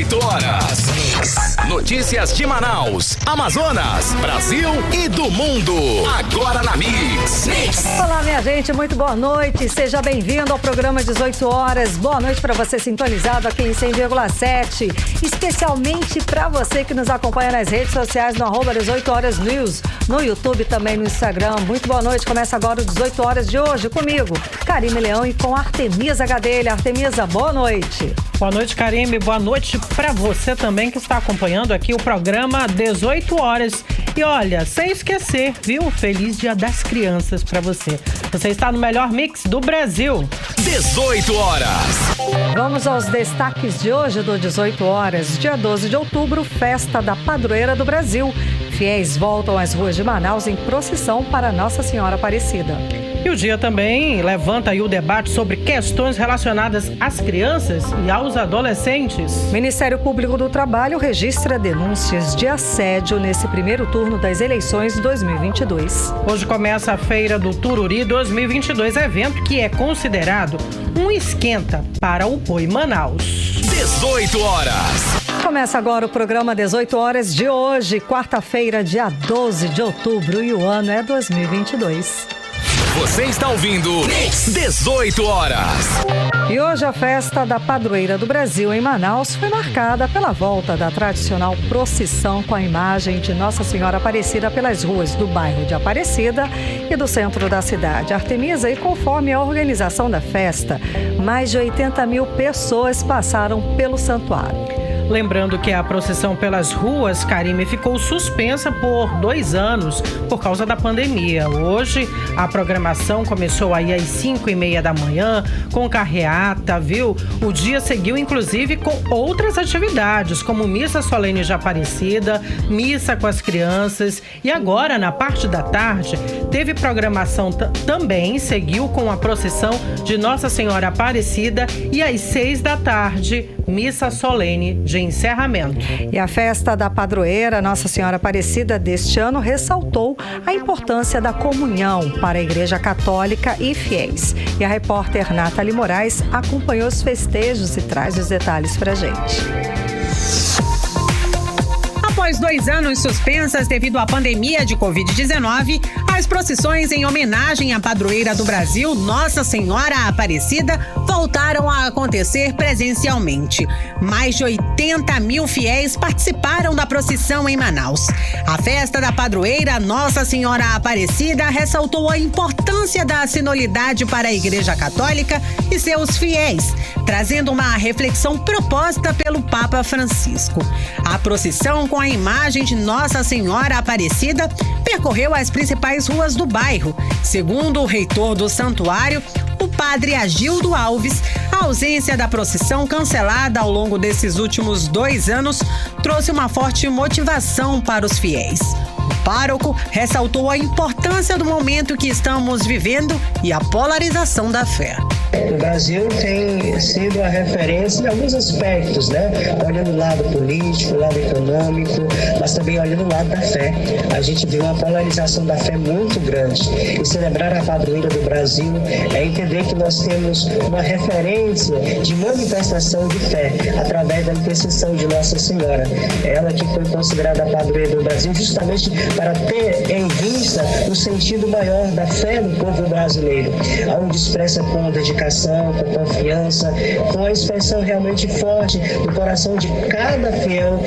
18 horas. Notícias de Manaus, Amazonas, Brasil e do mundo. Agora na Mix. Olá, minha gente, muito boa noite. Seja bem-vindo ao programa 18 horas. Boa noite para você sintonizado aqui em 100,7. Especialmente para você que nos acompanha nas redes sociais no @18 horas news, no YouTube também no Instagram. Muito boa noite. Começa agora o 18 horas de hoje comigo, Karime Leão, e com Artemisa Gadelha. Artemisa, boa noite. Boa noite, Karime. Boa noite para você também que está acompanhando aqui o programa 18 horas. E olha, sem esquecer, viu? Feliz Dia das Crianças para você. Você está no melhor mix do Brasil. 18 horas. Vamos aos destaques de hoje do 18 horas. Dia 12 de outubro, festa da Padroeira do Brasil. Fiéis voltam às ruas de Manaus em procissão para Nossa Senhora Aparecida. E o dia também levanta aí o debate sobre questões relacionadas às crianças e aos adolescentes. O Ministério Público do Trabalho registra denúncias de assédio nesse primeiro turno das eleições 2022. Hoje começa a Feira do Tururi 2022, evento que é considerado um esquenta para o Boi Manaus. 18 horas. Começa agora o programa 18 horas de hoje, quarta-feira, dia 12 de outubro, e o ano é 2022. Você está ouvindo 18 horas. E hoje a festa da Padroeira do Brasil em Manaus foi marcada pela volta da tradicional procissão com a imagem de Nossa Senhora Aparecida pelas ruas do bairro de Aparecida e do centro da cidade. Artemisa, e conforme a organização da festa, mais de 80 mil pessoas passaram pelo santuário. Lembrando que a procissão pelas ruas, Karime, ficou suspensa por 2 anos por causa da pandemia. Hoje, a programação começou aí às 5:30 da manhã, com carreata, viu? O dia seguiu, inclusive, com outras atividades, como missa solene de Aparecida, missa com as crianças. E agora, na parte da tarde, teve programação também, seguiu com a procissão de Nossa Senhora Aparecida e às 6 da tarde, missa solene de encerramento. E a festa da Padroeira Nossa Senhora Aparecida deste ano ressaltou a importância da comunhão para a Igreja Católica e fiéis. E a repórter Nathalie Moraes acompanhou os festejos e traz os detalhes pra gente. Após 2 anos suspensas devido à pandemia de Covid-19, as procissões em homenagem à Padroeira do Brasil, Nossa Senhora Aparecida, voltaram a acontecer presencialmente. Mais de 80 mil fiéis participaram da procissão em Manaus. A festa da Padroeira Nossa Senhora Aparecida ressaltou a importância da sinodalidade para a Igreja Católica e seus fiéis, trazendo uma reflexão proposta pelo Papa Francisco. A procissão com a imagem de Nossa Senhora Aparecida percorreu as principais ruas do bairro. Segundo o reitor do santuário, o padre Agildo Alves, a ausência da procissão cancelada ao longo desses últimos 2 anos trouxe uma forte motivação para os fiéis. O pároco ressaltou a importância do momento que estamos vivendo e a polarização da fé. O Brasil tem sido a referência em alguns aspectos, né? Olhando o lado político, o lado econômico, mas também olhando o lado da fé. A gente vê uma polarização da fé muito grande. E celebrar a Padroeira do Brasil é entender que nós temos uma referência de manifestação de fé através da intercessão de Nossa Senhora. Ela que foi considerada a Padroeira do Brasil justamente para ter em vista o sentido maior da fé do povo brasileiro, onde expressa com dedicação, com confiança, com a expressão realmente forte do coração de cada fiel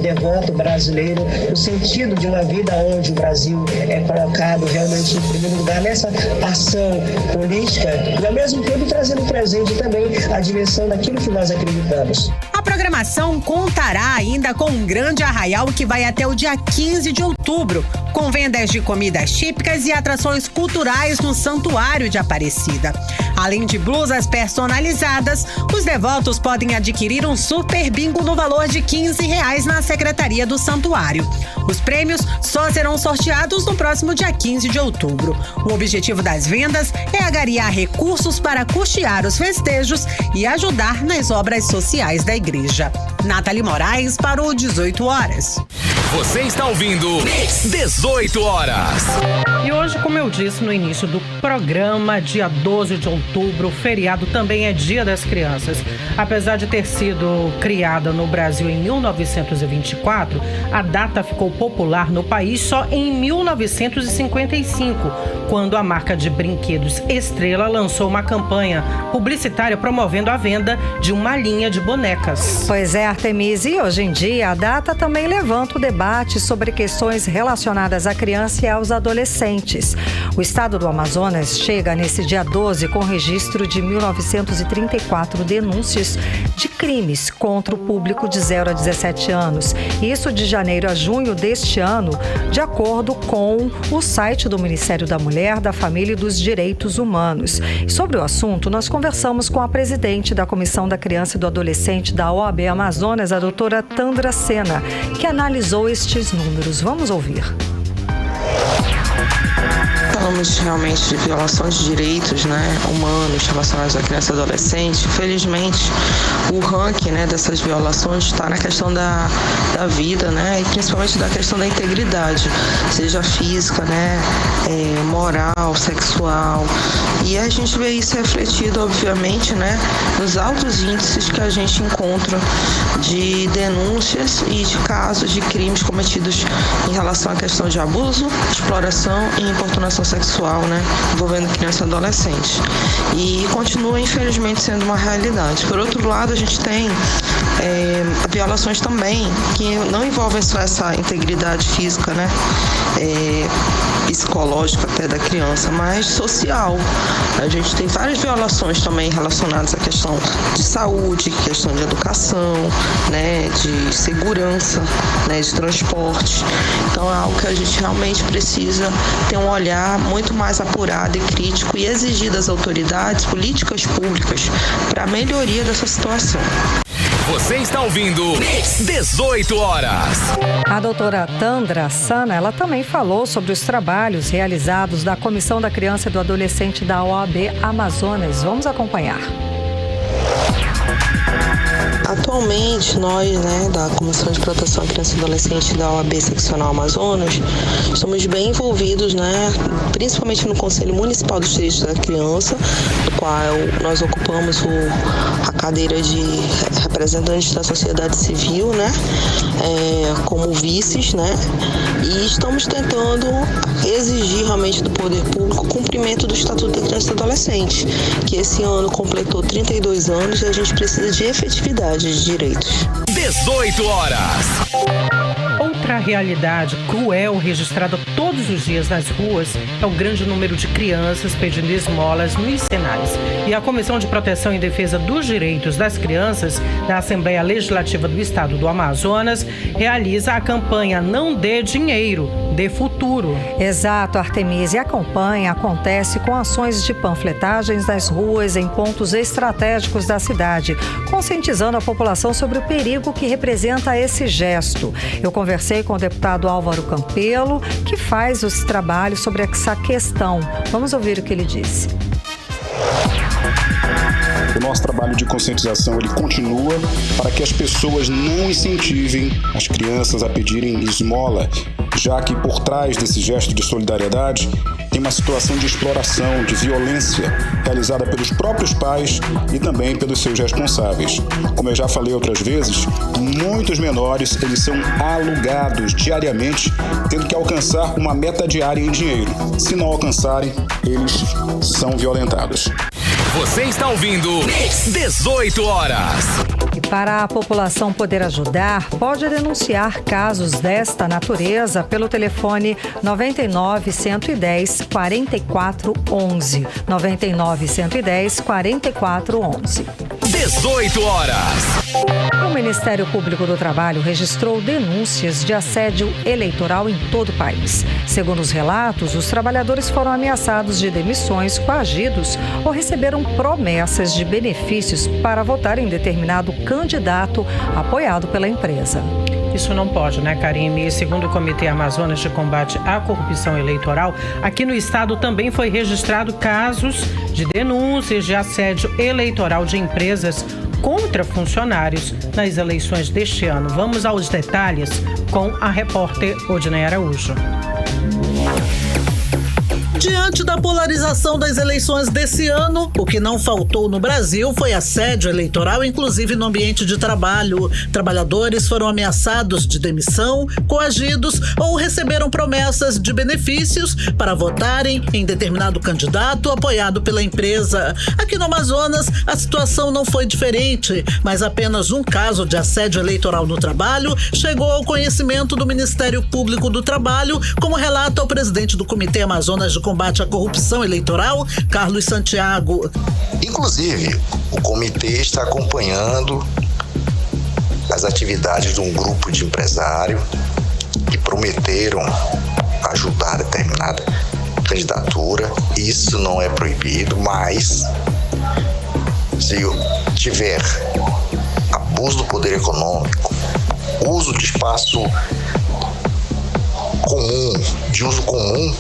devoto brasileiro, o sentido de uma vida onde o Brasil é colocado realmente em primeiro lugar nessa ação política e ao mesmo tempo trazendo presente também a dimensão daquilo que nós acreditamos. A programação contará ainda com um grande arraial que vai até o dia 15 de outubro, com vendas de comidas típicas e atrações culturais no Santuário de Aparecida. Além de blusas personalizadas, os devotos podem adquirir um super bingo no valor de R$15 na Secretaria do Santuário. Os prêmios só serão sorteados no próximo dia 15 de outubro. O objetivo das vendas é angariar recursos para custear os festejos e ajudar nas obras sociais da igreja. Nathalie Moraes para o 18 horas. Você está ouvindo 18 horas. E hoje, como eu disse no início do programa, dia 12 de outubro, o feriado também é Dia das Crianças. Apesar de ter sido criada no Brasil em 1924, a data ficou popular no país só em 1955, quando a marca de brinquedos Estrela lançou uma campanha publicitária promovendo a venda de uma linha de bonecas. Pois é, Artemise, e hoje em dia a data também levanta o debate sobre questões relacionadas à criança e aos adolescentes. O estado do Amazonas chega nesse dia 12 com registro de 1934 denúncias de crimes contra o público de 0 a 17 anos. Isso de janeiro a junho deste ano, de acordo com o site do Ministério da Mulher, da Família e dos Direitos Humanos. E sobre o assunto, nós conversamos com a presidente da Comissão da Criança e do Adolescente da OAB Amazonas, a doutora Tandra Sena, que analisou estes números. Vamos ouvir. Falamos realmente de violações de direitos, humanos relacionados à criança e adolescente. Infelizmente, o ranking, dessas violações está na questão da vida, e principalmente da questão da integridade, seja física, moral, sexual. E a gente vê isso refletido, obviamente, nos altos índices que a gente encontra de denúncias e de casos de crimes cometidos em relação à questão de abuso, exploração e importunação sexual, envolvendo criança e adolescente. E continua, infelizmente, sendo uma realidade. Por outro lado, a gente tem violações também que não envolvem só essa integridade física, psicológica até da criança, mas social. A gente tem várias violações também relacionadas à questão de saúde, questão de educação, de segurança, de transporte. Então é algo que a gente realmente precisa ter um olhar muito mais apurado e crítico e exigir das autoridades políticas públicas para a melhoria dessa situação. Você está ouvindo 18 horas. A doutora Tandra Sena, ela também falou sobre os trabalhos realizados da Comissão da Criança e do Adolescente da OAB Amazonas. Vamos acompanhar. Atualmente, nós, da Comissão de Proteção à Criança e Adolescente da OAB Seccional Amazonas, estamos bem envolvidos, principalmente no Conselho Municipal dos Direitos da Criança, no qual nós ocupamos a cadeira de representantes da sociedade civil, como vices, e estamos tentando exigir realmente do poder público o cumprimento do Estatuto da Criança e Adolescente, que esse ano completou 32 anos e a gente precisa de efetividade de direitos. 18 horas. Outra realidade cruel registrada todos os dias nas ruas é o grande número de crianças pedindo esmolas nos sinais. E a Comissão de Proteção e Defesa dos Direitos das Crianças da Assembleia Legislativa do Estado do Amazonas realiza a campanha Não Dê Dinheiro, Dê Futuro. Exato, Artemise. A campanha acontece com ações de panfletagens nas ruas em pontos estratégicos da cidade, conscientizando a população sobre o perigo que representa esse gesto. Eu conversei com o deputado Álvaro Campelo, que faz os trabalhos sobre essa questão. Vamos ouvir o que ele disse. O nosso trabalho de conscientização ele continua para que as pessoas não incentivem as crianças a pedirem esmola, já que por trás desse gesto de solidariedade tem uma situação de exploração, de violência realizada pelos próprios pais e também pelos seus responsáveis. Como eu já falei outras vezes, muitos menores eles são alugados diariamente, tendo que alcançar uma meta diária em dinheiro. Se não alcançarem, eles são violentados. Você está ouvindo 18 horas. E para a população poder ajudar, pode denunciar casos desta natureza pelo telefone 99 110 44 11. 99 110 44 11. 18 horas. O Ministério Público do Trabalho registrou denúncias de assédio eleitoral em todo o país. Segundo os relatos, os trabalhadores foram ameaçados de demissões, coagidos ou receberam promessas de benefícios para votar em determinado candidato apoiado pela empresa. Isso não pode, né, Karime? Segundo o Comitê Amazonas de Combate à Corrupção Eleitoral, aqui no estado também foi registrado casos de denúncias de assédio eleitoral de empresas contra funcionários nas eleições deste ano. Vamos aos detalhes com a repórter Odinei Araújo. Diante da polarização das eleições desse ano, o que não faltou no Brasil foi assédio eleitoral, inclusive no ambiente de trabalho. Trabalhadores foram ameaçados de demissão, coagidos ou receberam promessas de benefícios para votarem em determinado candidato apoiado pela empresa. Aqui no Amazonas, a situação não foi diferente, mas apenas um caso de assédio eleitoral no trabalho chegou ao conhecimento do Ministério Público do Trabalho, como relata o presidente do Comitê Amazonas de Combate à Corrupção Eleitoral, Carlos Santiago. Inclusive, o comitê está acompanhando as atividades de um grupo de empresários que prometeram ajudar determinada candidatura. Isso não é proibido, mas se tiver abuso do poder econômico, uso de espaço comum, de uso comum,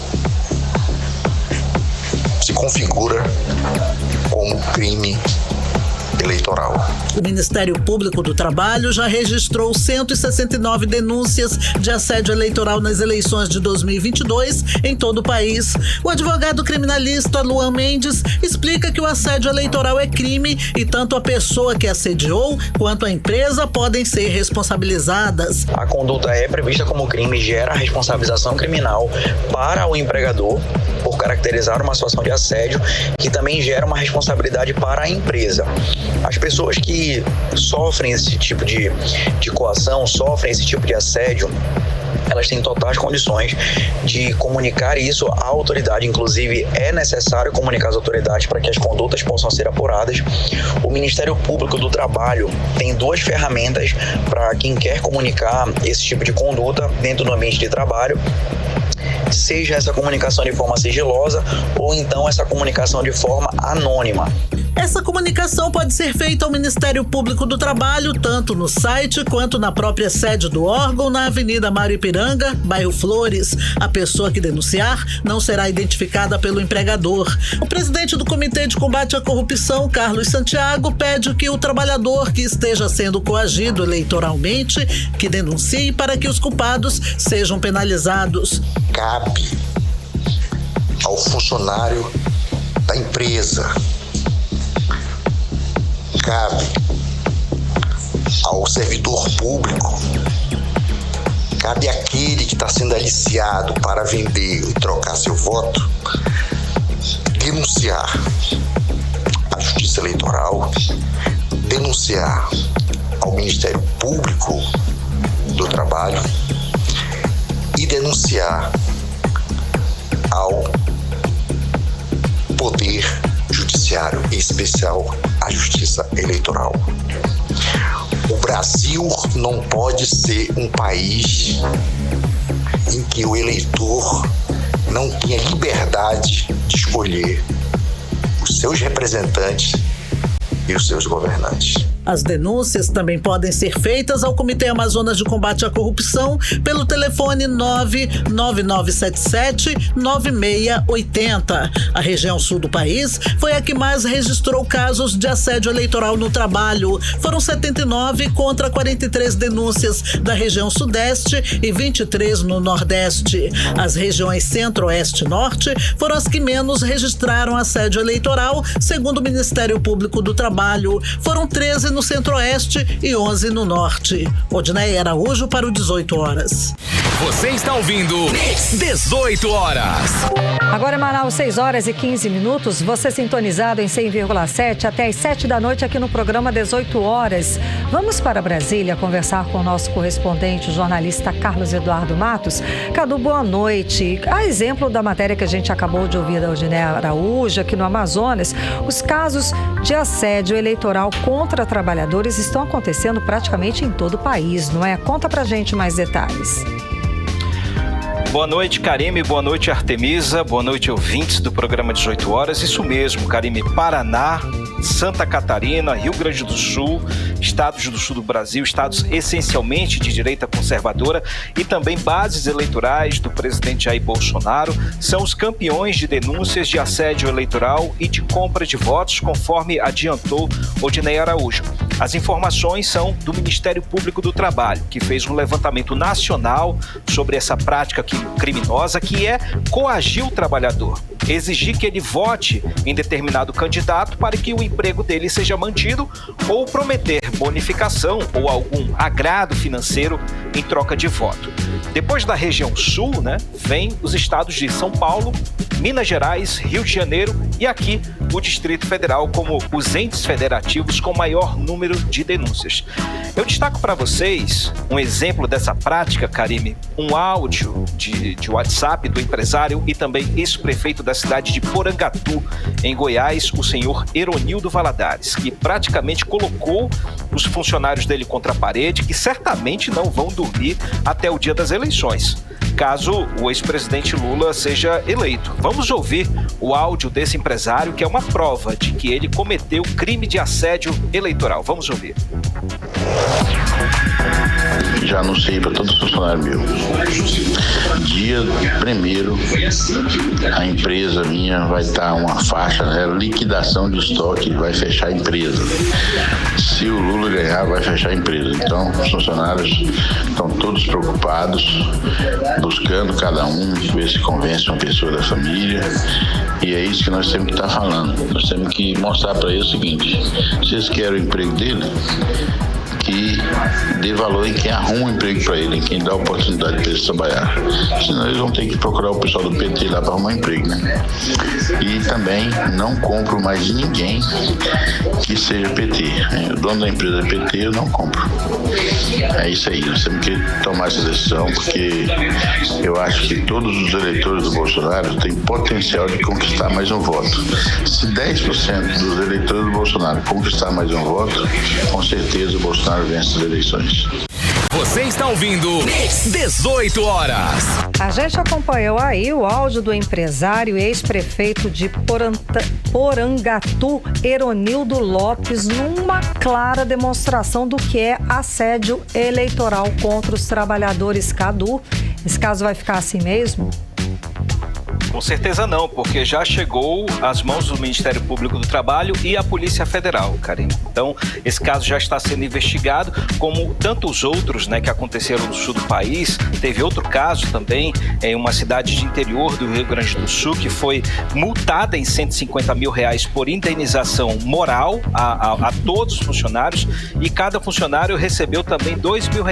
se configura como crime eleitoral. O Ministério Público do Trabalho já registrou 169 denúncias de assédio eleitoral nas eleições de 2022 em todo o país. O advogado criminalista Luan Mendes explica que o assédio eleitoral é crime e tanto a pessoa que assediou quanto a empresa podem ser responsabilizadas. A conduta é prevista como crime e gera responsabilização criminal para o empregador por caracterizar uma situação de assédio, que também gera uma responsabilidade para a empresa. As pessoas que sofrem esse tipo de coação, sofrem esse tipo de assédio, elas têm totais condições de comunicar isso à autoridade. Inclusive, é necessário comunicar às autoridades para que as condutas possam ser apuradas. O Ministério Público do Trabalho tem 2 ferramentas para quem quer comunicar esse tipo de conduta dentro do ambiente de trabalho, seja essa comunicação de forma sigilosa ou então essa comunicação de forma anônima. Essa comunicação pode ser feita ao Ministério Público do Trabalho, tanto no site quanto na própria sede do órgão, na Avenida Mário Ipiranga, bairro Flores. A pessoa que denunciar não será identificada pelo empregador. O presidente do Comitê de Combate à Corrupção, Carlos Santiago, pede que o trabalhador que esteja sendo coagido eleitoralmente, que denuncie para que os culpados sejam penalizados. Cabe ao funcionário da empresa, cabe ao servidor público, cabe àquele que está sendo aliciado para vender e trocar seu voto, denunciar a Justiça Eleitoral, denunciar ao Ministério Público do Trabalho e denunciar ao Poder Judiciário, em especial a Justiça Eleitoral. O Brasil não pode ser um país em que o eleitor não tenha liberdade de escolher os seus representantes e os seus governantes. As denúncias também podem ser feitas ao Comitê Amazonas de Combate à Corrupção pelo telefone 99977-9680. A região sul do país foi a que mais registrou casos de assédio eleitoral no trabalho. Foram 79 contra 43 denúncias da região sudeste e 23 no nordeste. As regiões centro-oeste e norte foram as que menos registraram assédio eleitoral, segundo o Ministério Público do Trabalho. Foram 13 no centro-oeste e 11 no norte. Odinei Araújo para o 18 horas. Você está ouvindo 18 horas. Agora em Manaus, 6 horas e 15 minutos. Você sintonizado em 100,7 até as 7 da noite aqui no programa 18 horas. Vamos para Brasília conversar com o nosso correspondente, o jornalista Carlos Eduardo Matos. Cadu, boa noite. A exemplo da matéria que a gente acabou de ouvir da Odinei Araújo aqui no Amazonas, os casos de assédio eleitoral contra trabalhadores estão acontecendo praticamente em todo o país, não é? Conta pra gente mais detalhes. Boa noite, Karime, boa noite, Artemisa, boa noite, ouvintes do programa 18 horas. Isso mesmo, Karime, Paraná, Santa Catarina, Rio Grande do Sul, estados do sul do Brasil, estados essencialmente de direita conservadora e também bases eleitorais do presidente Jair Bolsonaro, são os campeões de denúncias de assédio eleitoral e de compra de votos, conforme adiantou Odinei Araújo. As informações são do Ministério Público do Trabalho, que fez um levantamento nacional sobre essa prática criminosa, que é coagir o trabalhador, exigir que ele vote em determinado candidato para que o emprego dele seja mantido ou prometer bonificação ou algum agrado financeiro em troca de voto. Depois da região sul, vem os estados de São Paulo, Minas Gerais, Rio de Janeiro e aqui o Distrito Federal como os entes federativos com maior número de denúncias. Eu destaco para vocês um exemplo dessa prática, Karime, um áudio de WhatsApp do empresário e também ex-prefeito da cidade de Porangatu, em Goiás, o senhor Eronildo Valadares, que praticamente colocou os funcionários dele contra a parede, que certamente não vão dormir até o dia das eleições, caso o ex-presidente Lula seja eleito. Vamos ouvir o áudio desse empresário, que é uma prova de que ele cometeu crime de assédio eleitoral. Vamos ouvir. Já anunciei para todos os funcionários meus. Dia 1º, a empresa minha vai estar uma faixa, liquidação de estoque, vai fechar a empresa. Se o Lula ganhar, vai fechar a empresa. Então, os funcionários estão todos preocupados, buscando cada um, ver se convence uma pessoa da família. E é isso que nós temos que estar falando. Nós temos que mostrar para eles o seguinte: vocês querem o emprego dele? Que dê valor em quem arruma um emprego para ele, em quem dá a oportunidade para eles trabalhar. Senão eles vão ter que procurar o pessoal do PT lá para arrumar um emprego, E também não compro mais de ninguém que seja PT. O dono da empresa é PT, eu não compro. É isso aí, nós temos que tomar essa decisão, porque eu acho que todos os eleitores do Bolsonaro têm potencial de conquistar mais um voto. Se 10% dos eleitores do Bolsonaro conquistar mais um voto, com certeza o Bolsonaro vence as eleições. Você está ouvindo 18 horas. A gente acompanhou aí o áudio do empresário e ex-prefeito de Porangatu, Eronildo Lopes, numa clara demonstração do que é assédio eleitoral contra os trabalhadores. Cadu, esse caso vai ficar assim mesmo? Com certeza não, porque já chegou às mãos do Ministério Público do Trabalho e a Polícia Federal, Karime. Então, esse caso já está sendo investigado, como tantos outros, que aconteceram no sul do país. Teve outro caso também em uma cidade de interior do Rio Grande do Sul, que foi multada em R$150 mil por indenização moral a todos os funcionários, e cada funcionário recebeu também R$2 mil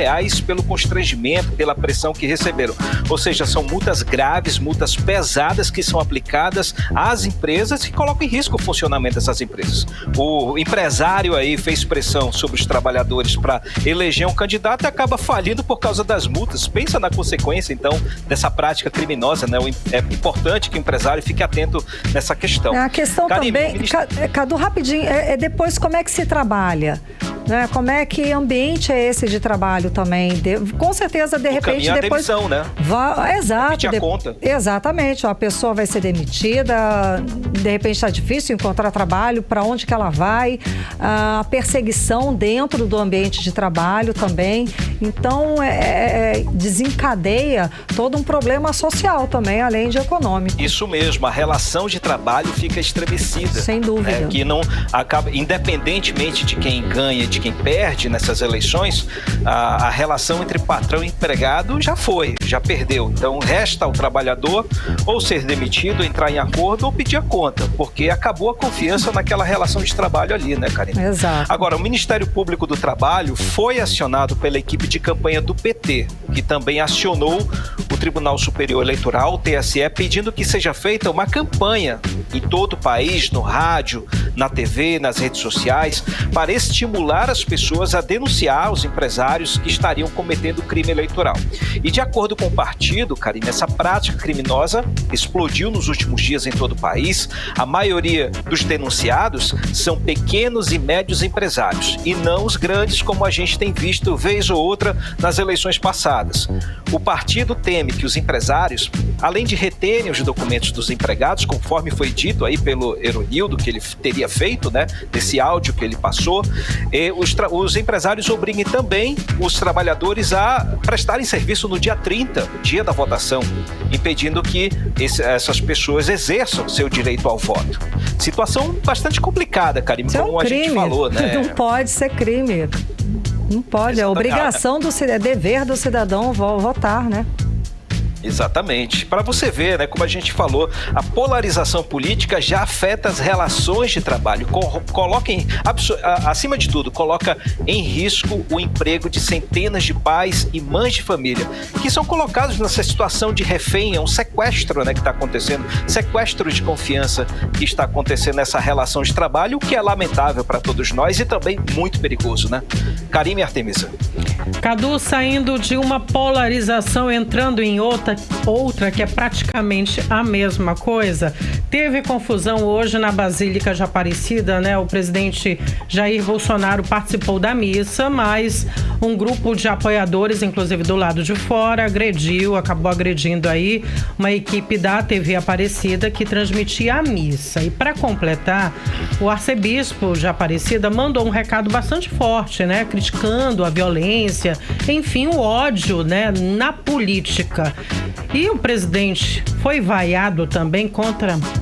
pelo constrangimento, pela pressão que receberam. Ou seja, são multas graves, multas pesadas, que são aplicadas às empresas e colocam em risco o funcionamento dessas empresas. O empresário aí fez pressão sobre os trabalhadores para eleger um candidato e acaba falindo por causa das multas. Pensa na consequência, então, dessa prática criminosa, É importante que o empresário fique atento nessa questão. A questão Karime, também, Cadu, rapidinho, depois como é que se trabalha? Como é que ambiente é esse de trabalho também? Com certeza, de repente, depois... demissão, Exato. A conta. Exatamente. A pessoa vai ser demitida, de repente está difícil encontrar trabalho, para onde que ela vai? A perseguição dentro do ambiente de trabalho também. Então, desencadeia todo um problema social também, além de econômico. Isso mesmo. A relação de trabalho fica estremecida. Sem dúvida. Que não acaba, independentemente de quem ganha, de quem perde nessas eleições, a relação entre patrão e empregado já perdeu. Então resta ao trabalhador ou ser demitido, entrar em acordo ou pedir a conta, porque acabou a confiança naquela relação de trabalho ali, Karine? Exato. Agora, o Ministério Público do Trabalho foi acionado pela equipe de campanha do PT, que também acionou o Tribunal Superior Eleitoral, o TSE, pedindo que seja feita uma campanha em todo o país, no rádio, na TV, nas redes sociais, para estimular as pessoas a denunciar os empresários que estariam cometendo crime eleitoral. E de acordo com o partido, Karine, essa prática criminosa explodiu nos últimos dias em todo o país. A maioria dos denunciados são pequenos e médios empresários, e não os grandes, como a gente tem visto vez ou outra nas eleições passadas. o partido teme que os empresários, além de reterem os documentos dos empregados, conforme foi dito aí pelo Eronildo, que ele teria feito, né, desse áudio que ele passou, os empresários obriguem também os trabalhadores a prestarem serviço no dia 30, dia da votação, impedindo que essas pessoas exerçam seu direito ao voto. Situação bastante complicada, Karime, como a gente falou, né? Não pode ser crime. Não pode, é obrigação é dever do cidadão votar, né? Exatamente. Para você ver, né, como a gente falou, a polarização política já afeta as relações de trabalho. Acima de tudo, coloca em risco o emprego de centenas de pais e mães de família, que são colocados nessa situação de refém, é um sequestro, né, que está acontecendo, sequestro de confiança que está acontecendo nessa relação de trabalho, o que é lamentável para todos nós e também muito perigoso, né? Karime e Artemisa. Cadu, saindo de uma polarização, entrando em outra que é praticamente a mesma coisa. Teve confusão hoje na Basílica de Aparecida, né? O presidente Jair Bolsonaro participou da missa, mas um grupo de apoiadores, inclusive do lado de fora, acabou agredindo aí uma equipe da TV Aparecida que transmitia a missa. E para completar, o arcebispo de Aparecida mandou um recado bastante forte, né? Criticando a violência, enfim, o ódio, né? Na política. E o presidente foi vaiado também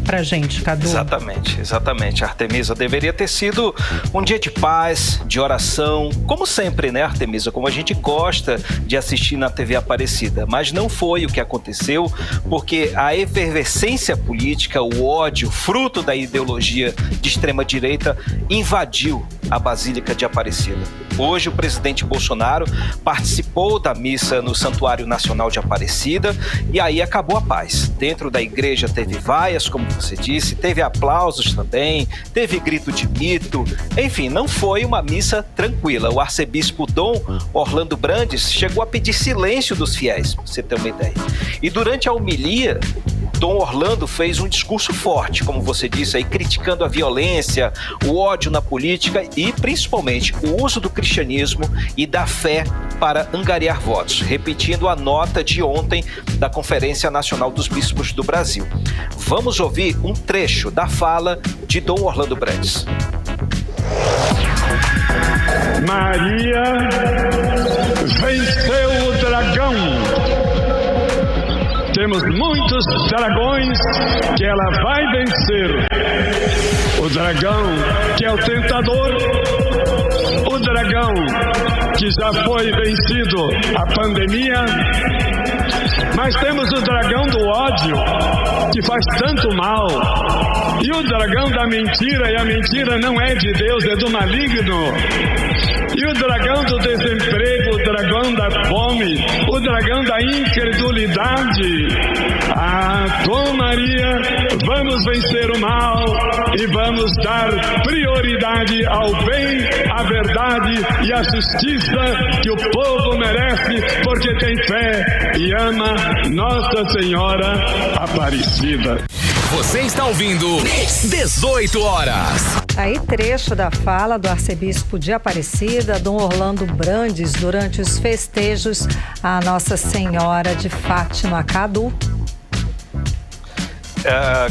pra gente, Cadu? Exatamente, Artemisa. Deveria ter sido um dia de paz, de oração, como sempre, né, Artemisa? Como a gente gosta de assistir na TV Aparecida. Mas não foi o que aconteceu, porque a efervescência política, o ódio, fruto da ideologia de extrema-direita, invadiu a Basílica de Aparecida. Hoje, o presidente Bolsonaro participou da missa no Santuário Nacional de Aparecida e aí acabou a paz. Dentro da igreja teve vaias, como você disse, teve aplausos também, teve grito de mito. Enfim, não foi uma missa tranquila. O arcebispo Dom Orlando Brandes chegou a pedir silêncio dos fiéis, pra você ter uma ideia. E durante a homilia, Dom Orlando fez um discurso forte, como você disse aí, criticando a violência, o ódio na política e, principalmente, o uso do cristianismo e da fé para angariar votos, repetindo a nota de ontem da Conferência Nacional dos Bispos do Brasil. Vamos ouvir um trecho da fala de Dom Orlando Brandes. Maria venceu o dragão. Temos muitos dragões que ela vai vencer. O dragão que é o tentador, o dragão que já foi vencido a pandemia, mas temos o dragão do ódio que faz tanto mal, e o dragão da mentira, e a mentira não é de Deus, é do maligno. E o dragão do desemprego, o dragão da fome, o dragão da incredulidade. Com Maria, vamos vencer o mal e vamos dar prioridade ao bem, à verdade e à justiça que o povo merece, porque tem fé e ama Nossa Senhora Aparecida. Você está ouvindo 18 horas. Aí trecho da fala do arcebispo de Aparecida, Dom Orlando Brandes, durante os festejos à Nossa Senhora de Fátima. Cadu.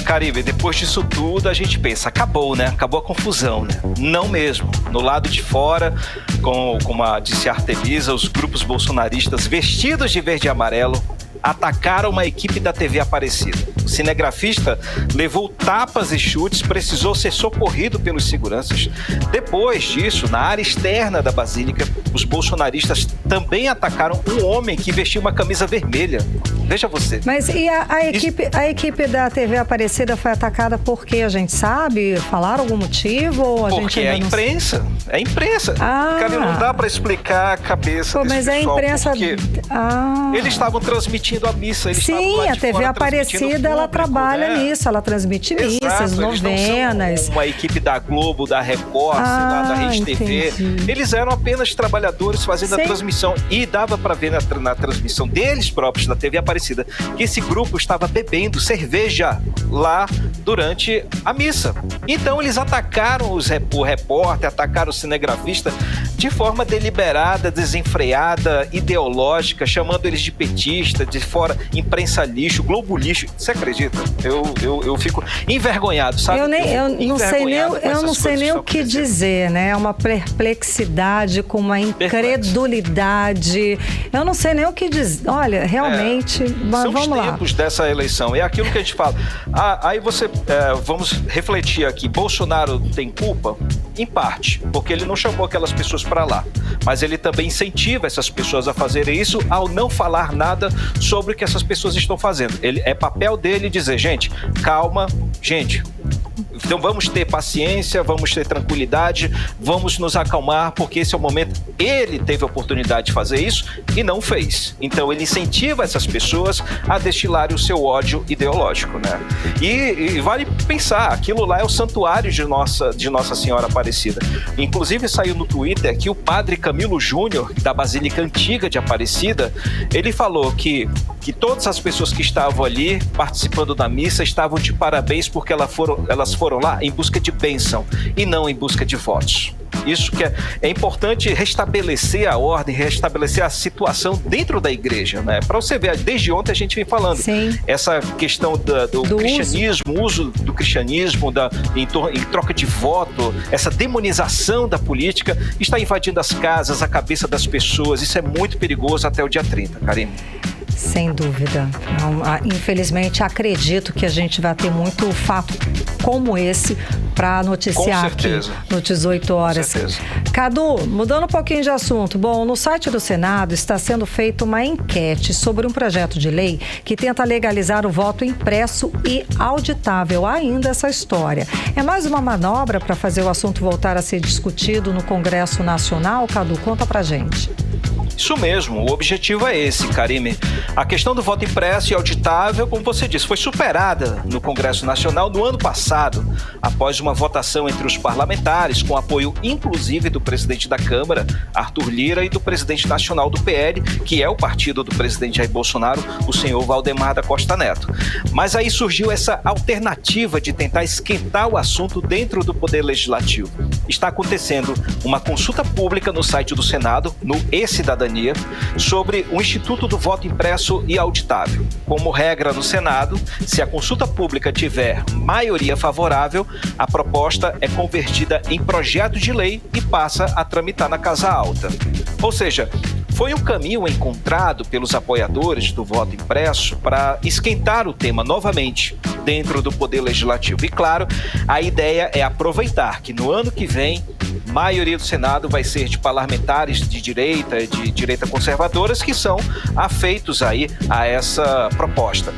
Karime, depois disso tudo a gente pensa, acabou, né? Acabou a confusão, né? Não mesmo. No lado de fora, como disse a Artemisa, os grupos bolsonaristas vestidos de verde e amarelo atacaram uma equipe da TV Aparecida. O cinegrafista levou tapas e chutes, precisou ser socorrido pelos seguranças. Depois disso, na área externa da Basílica, os bolsonaristas também atacaram um homem que vestiu uma camisa vermelha. Veja você. Mas e a equipe da TV Aparecida foi atacada por quê? A gente sabe? Falaram algum motivo? Ou porque é a imprensa. É a imprensa. Cara, não dá para explicar a cabeça desse mas pessoal, a imprensa... Eles estavam transmitindo transmitindo a missa. Eles Sim, a TV Aparecida, ela trabalha nisso, ela transmite missas, novenas. Uma equipe da Globo, da Record, sei lá, da Rede TV. Eles eram apenas trabalhadores fazendo a transmissão. E dava para ver na transmissão deles próprios, da TV Aparecida, que esse grupo estava bebendo cerveja lá durante a missa. Então eles atacaram o repórter, atacaram o cinegrafista de forma deliberada, desenfreada, ideológica, chamando eles de petista, de fora, imprensa lixo, Globo lixo. Você acredita? Eu fico envergonhado, sabe? Eu não sei nem o que dizer, né? É uma perplexidade com uma incredulidade. Eu não sei nem o que dizer. Olha, realmente, são vamos lá. São os tempos dessa eleição. É aquilo que a gente fala. Aí vamos refletir aqui. Bolsonaro tem culpa? Em parte, porque ele não chamou aquelas pessoas para lá. Mas ele também incentiva essas pessoas a fazerem isso ao não falar nada sobre o que essas pessoas estão fazendo. É papel dele dizer, gente, calma, gente. Então vamos ter paciência, vamos ter tranquilidade, vamos nos acalmar, porque esse é o momento. Ele teve a oportunidade de fazer isso e não fez. Então ele incentiva essas pessoas a destilarem o seu ódio ideológico, né? E vale pensar, aquilo lá é o santuário de Nossa Senhora Aparecida. Inclusive saiu no Twitter que o padre Camilo Júnior, da Basílica Antiga de Aparecida, ele falou que todas as pessoas que estavam ali participando da missa estavam de parabéns porque elas foram lá em busca de bênção e não em busca de votos. Isso que é importante restabelecer a ordem, restabelecer a situação dentro da igreja, né? Para você ver, desde ontem a gente vem falando. Sim. Essa questão do cristianismo, uso do cristianismo em troca de voto, essa demonização da política está invadindo as casas, a cabeça das pessoas. Isso é muito perigoso até o dia 30, Karine. Sem dúvida. Infelizmente, acredito que a gente vai ter muito fato como esse para noticiar aqui no 18 horas. Cadu, mudando um pouquinho de assunto. Bom, no site do Senado está sendo feita uma enquete sobre um projeto de lei que tenta legalizar o voto impresso e auditável. Ainda essa história. É mais uma manobra para fazer o assunto voltar a ser discutido no Congresso Nacional? Cadu, conta pra gente. Isso mesmo, o objetivo é esse, Karime. A questão do voto impresso e auditável, como você disse, foi superada no Congresso Nacional no ano passado, após uma votação entre os parlamentares, com apoio inclusive do presidente da Câmara, Arthur Lira, e do presidente nacional do PL, que é o partido do presidente Jair Bolsonaro, o senhor Valdemar da Costa Neto. Mas aí surgiu essa alternativa de tentar esquentar o assunto dentro do Poder Legislativo. Está acontecendo uma consulta pública no site do Senado, no E-Cidadania, sobre o Instituto do Voto Impresso e Auditável. Como regra no Senado, se a consulta pública tiver maioria favorável, a proposta é convertida em projeto de lei e passa a tramitar na Casa Alta. Ou seja, foi um caminho encontrado pelos apoiadores do voto impresso para esquentar o tema novamente dentro do Poder Legislativo. E claro, a ideia é aproveitar que no ano que vem, a maioria do Senado vai ser de parlamentares de direita conservadoras que são afeitos aí a essa proposta.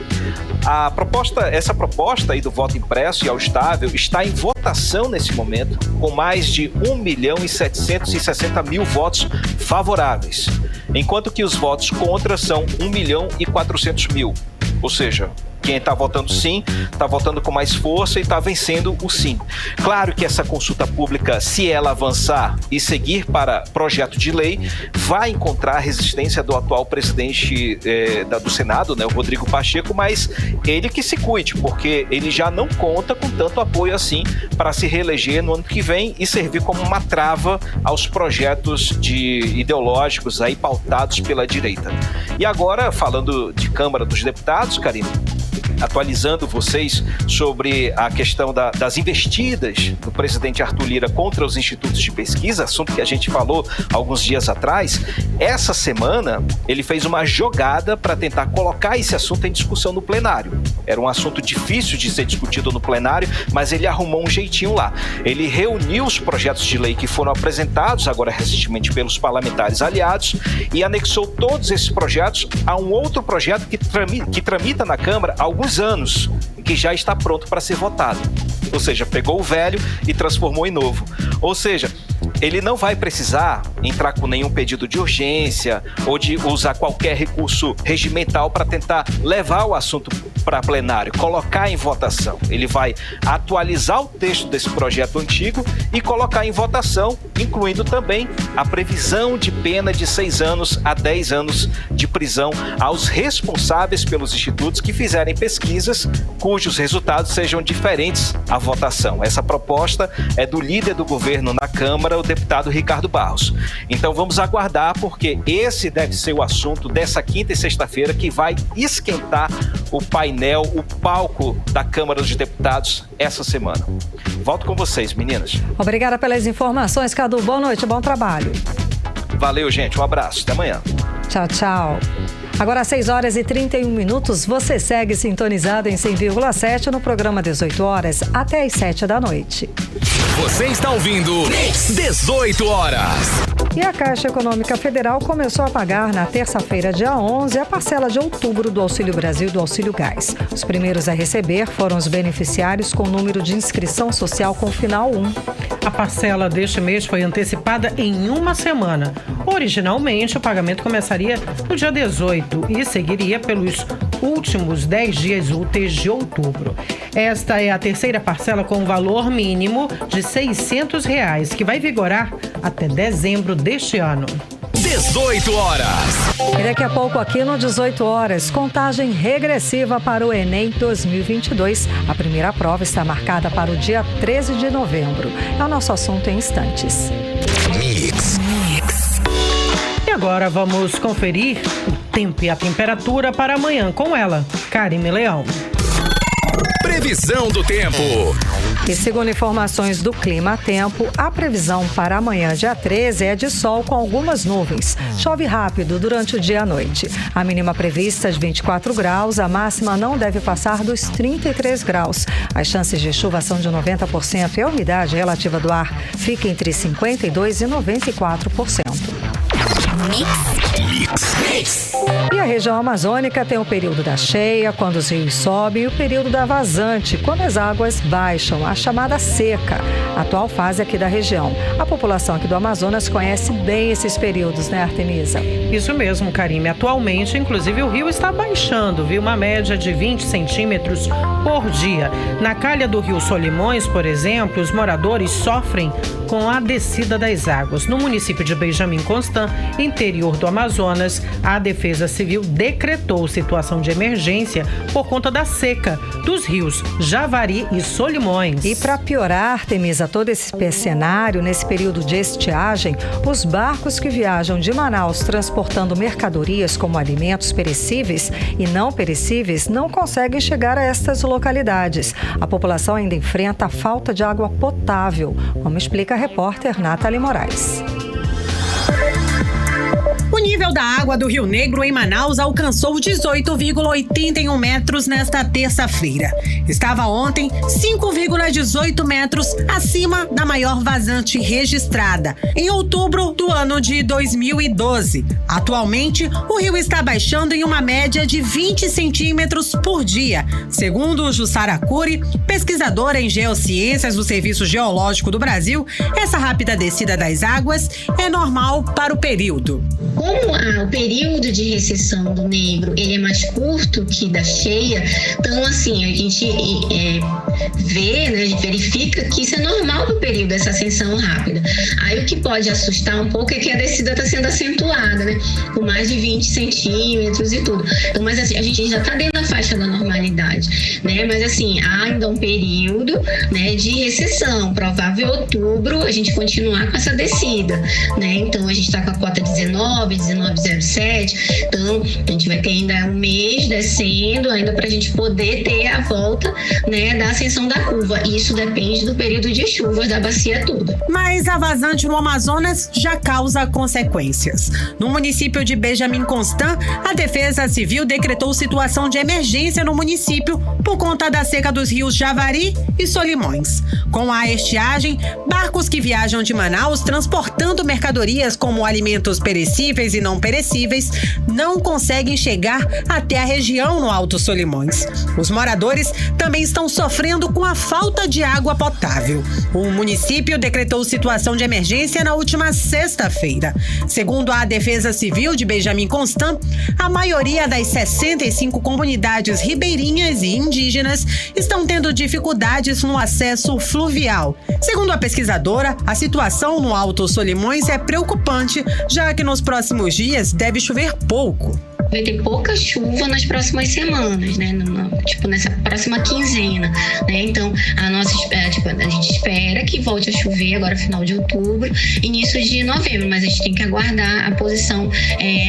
Essa proposta aí do voto impresso e auditável está em votação nesse momento, com mais de 1.760.000 votos favoráveis, enquanto que os votos contra são 1.400.000, ou seja, quem está votando sim, está votando com mais força e está vencendo o sim. Claro que essa consulta pública, se ela avançar e seguir para projeto de lei, vai encontrar a resistência do atual presidente do Senado, né, o Rodrigo Pacheco, mas ele que se cuide, porque ele já não conta com tanto apoio assim para se reeleger no ano que vem e servir como uma trava aos projetos ideológicos aí pautados pela direita. E agora, falando de Câmara dos Deputados, Karine, atualizando vocês sobre a questão das investidas do presidente Arthur Lira contra os institutos de pesquisa, assunto que a gente falou alguns dias atrás. Essa semana ele fez uma jogada para tentar colocar esse assunto em discussão no plenário. Era um assunto difícil de ser discutido no plenário, mas ele arrumou um jeitinho lá. Ele reuniu os projetos de lei que foram apresentados agora recentemente pelos parlamentares aliados e anexou todos esses projetos a um outro projeto que tramita na Câmara há alguns anos, que já está pronto para ser votado. Ou seja, pegou o velho e transformou em novo. Ou seja, ele não vai precisar entrar com nenhum pedido de urgência ou de usar qualquer recurso regimental para tentar levar o assunto para plenário, colocar em votação. Ele vai atualizar o texto desse projeto antigo e colocar em votação, incluindo também a previsão de pena de 6 anos a 10 anos de prisão aos responsáveis pelos institutos que fizerem pesquisas cujos resultados sejam diferentes à votação. Essa proposta é do líder do governo na Câmara, o deputado Ricardo Barros. Então vamos aguardar, porque esse deve ser o assunto dessa quinta e sexta-feira que vai esquentar o painel, o palco da Câmara dos Deputados essa semana. Volto com vocês, meninas. Obrigada pelas informações, Cadu. Boa noite, bom trabalho. Valeu, gente. Um abraço. Até amanhã. Tchau, tchau. Agora, às 6h31, você segue sintonizado em 100,7 no programa 18 horas até às 7 da noite. Você está ouvindo 18 horas. E a Caixa Econômica Federal começou a pagar na terça-feira, dia 11, a parcela de outubro do Auxílio Brasil e do Auxílio Gás. Os primeiros a receber foram os beneficiários com número de inscrição social com final 1. A parcela deste mês foi antecipada em uma semana. Originalmente, o pagamento começaria no dia 18 e seguiria pelos últimos 10 dias úteis de outubro. Esta é a terceira parcela com valor mínimo de R$ 600, que vai vigorar até dezembro deste ano. 18 horas. E daqui a pouco aqui no 18 horas, contagem regressiva para o Enem 2022. A primeira prova está marcada para o dia 13 de novembro. É o nosso assunto em instantes. Mix. E agora vamos conferir o tempo e a temperatura para amanhã com ela, Karime Leão. Previsão do tempo. E segundo informações do Clima Tempo, a previsão para amanhã, dia 13, é de sol com algumas nuvens. Chove rápido durante o dia e a noite. A mínima prevista é de 24 graus, a máxima não deve passar dos 33 graus. As chances de chuva são de 90% e a umidade relativa do ar fica entre 52% e 94%. E a região amazônica tem o período da cheia, quando os rios sobem, e o período da vazante, quando as águas baixam, a chamada seca, a atual fase aqui da região. A população aqui do Amazonas conhece bem esses períodos, né, Artemisa? Isso mesmo, Karime. Atualmente, inclusive, o rio está baixando, viu? Uma média de 20 centímetros por dia. Na calha do rio Solimões, por exemplo, os moradores sofrem com a descida das águas. No município de Benjamin Constant, interior do Amazonas, a Defesa Civil decretou situação de emergência por conta da seca dos rios Javari e Solimões. E para piorar, Artemisa, todo esse cenário, nesse período de estiagem, os barcos que viajam de Manaus transportando mercadorias como alimentos perecíveis e não perecíveis não conseguem chegar a estas localidades. A população ainda enfrenta a falta de água potável, como explica a repórter Nathalie Moraes. O nível da água do Rio Negro em Manaus alcançou 18,81 metros nesta terça-feira. Estava ontem 5,18 metros acima da maior vazante registrada, em outubro do ano de 2012. Atualmente, o rio está baixando em uma média de 20 centímetros por dia. Segundo o Jussara Cury, pesquisadora em geociências do Serviço Geológico do Brasil, essa rápida descida das águas é normal para o período. Como o período de recessão do Negro ele é mais curto que da cheia, então assim, a gente vê, né, verifica que isso é normal no período, essa ascensão rápida. Aí o que pode assustar um pouco é que a descida está sendo acentuada, né, com mais de 20 centímetros e tudo. Então, mas assim, a gente já está dentro da faixa da normalidade, né, mas assim, há ainda um período, né, de recessão, provável outubro a gente continuar com essa descida, né, então a gente está com a cota 19,07, então a gente vai ter ainda um mês descendo ainda para a gente poder ter a volta, né, da ascensão da curva. Isso depende do período de chuvas da bacia toda. Mas a vazante no Amazonas já causa consequências. No município de Benjamin Constant, a Defesa Civil decretou situação de emergência no município por conta da seca dos rios Javari e Solimões. Com a estiagem, barcos que viajam de Manaus transportando mercadorias como alimentos perecíveis e não não perecíveis não conseguem chegar até a região no Alto Solimões. Os moradores também estão sofrendo com a falta de água potável. O município decretou situação de emergência na última sexta-feira. Segundo a Defesa Civil de Benjamin Constant, a maioria das 65 comunidades ribeirinhas e indígenas estão tendo dificuldades no acesso fluvial. Segundo a pesquisadora, a situação no Alto Solimões é preocupante, já que nos próximos dias deve chover pouco. Vai ter pouca chuva nas próximas semanas, né? Nessa próxima quinzena, né? Então, a gente espera que volte a chover agora final de outubro, início de novembro, mas a gente tem que aguardar a posição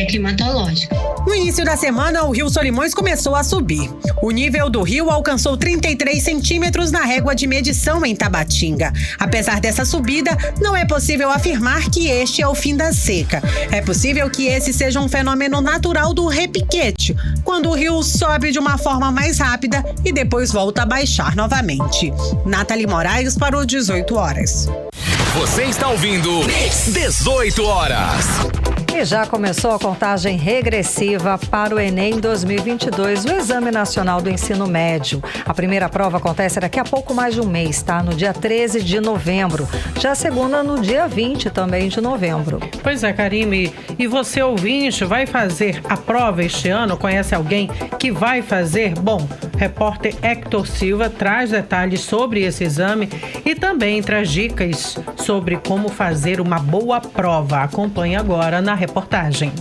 climatológica. No início da semana, o Rio Solimões começou a subir. O nível do rio alcançou 33 centímetros na régua de medição em Tabatinga. Apesar dessa subida, não é possível afirmar que este é o fim da seca. É possível que esse seja um fenômeno natural do repiquete, quando o rio sobe de uma forma mais rápida e depois volta a baixar novamente. Nathalie Moraes para o 18 Horas. Você está ouvindo 18 Horas. E já começou a contagem regressiva para o Enem 2022, o Exame Nacional do Ensino Médio. A primeira prova acontece daqui a pouco mais de um mês, tá? No dia 13 de novembro. Já a segunda no dia 20 também de novembro. Pois é, Karime. E você, ouvinte, vai fazer a prova este ano? Conhece alguém que vai fazer? Bom, repórter Hector Silva traz detalhes sobre esse exame e também traz dicas sobre como fazer uma boa prova. Acompanhe agora na reportagem.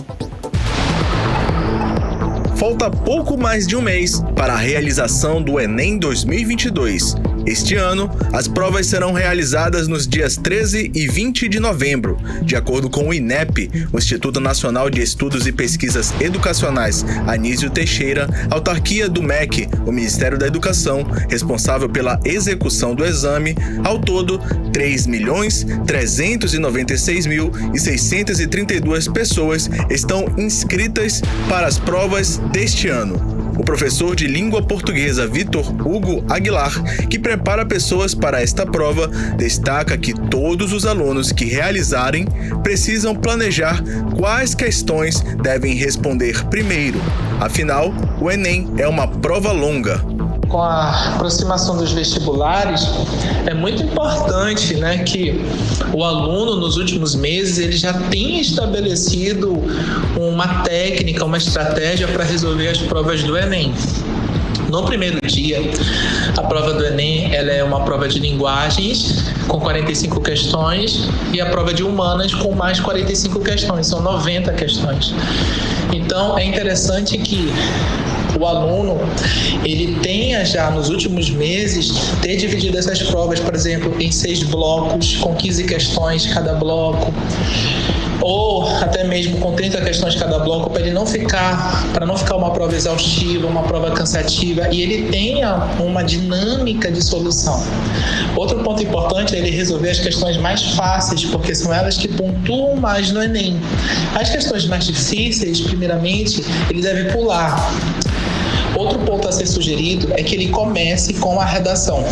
Falta pouco mais de um mês para a realização do Enem 2022. Este ano, as provas serão realizadas nos dias 13 e 20 de novembro. De acordo com o INEP, o Instituto Nacional de Estudos e Pesquisas Educacionais Anísio Teixeira, autarquia do MEC, o Ministério da Educação, responsável pela execução do exame, ao todo, 3.396.632 pessoas estão inscritas para as provas deste ano. O professor de língua portuguesa Vitor Hugo Aguilar, que prepara pessoas para esta prova, destaca que todos os alunos que realizarem precisam planejar quais questões devem responder primeiro. Afinal, o Enem é uma prova longa. Com a aproximação dos vestibulares, é muito importante, né, que o aluno, nos últimos meses, ele já tenha estabelecido uma técnica, uma estratégia para resolver as provas do Enem. No primeiro dia, a prova do Enem ela é uma prova de linguagens com 45 questões e a prova de humanas com mais 45 questões, são 90 questões. Então, é interessante que o aluno, ele tenha já nos últimos meses ter dividido essas provas, por exemplo, em 6 blocos, com 15 questões cada bloco, ou até mesmo com 30 questões cada bloco, para não ficar uma prova exaustiva, uma prova cansativa, e ele tenha uma dinâmica de solução. Outro ponto importante é ele resolver as questões mais fáceis, porque são elas que pontuam mais no Enem. As questões mais difíceis, primeiramente, ele deve pular. Outro ponto a ser sugerido é que ele comece com a redação.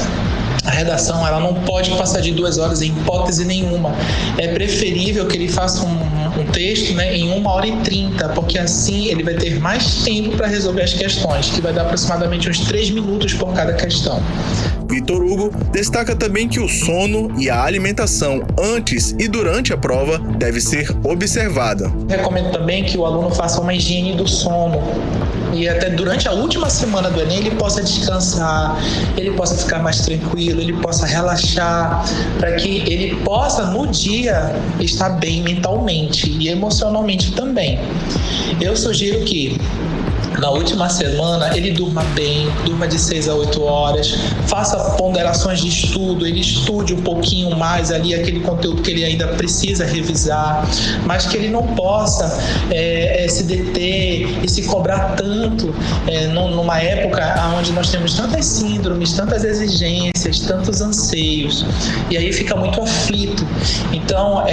A redação ela não pode passar de 2 horas em hipótese nenhuma. É preferível que ele faça um texto, né, em 1h30, porque assim ele vai ter mais tempo para resolver as questões, que vai dar aproximadamente uns 3 minutos por cada questão. Vitor Hugo destaca também que o sono e a alimentação antes e durante a prova deve ser observada. Recomendo também que o aluno faça uma higiene do sono e até durante a última semana do Enem ele possa descansar, ele possa ficar mais tranquilo, ele possa relaxar, para que ele possa no dia estar bem mentalmente e emocionalmente também. Eu sugiro que na última semana ele durma bem, durma de 6 a 8 horas, faça ponderações de estudo, ele estude um pouquinho mais ali aquele conteúdo que ele ainda precisa revisar, mas que ele não possa se deter e se cobrar tanto numa época onde nós temos tantas síndromes, tantas exigências, tantos anseios, e aí fica muito aflito. Então,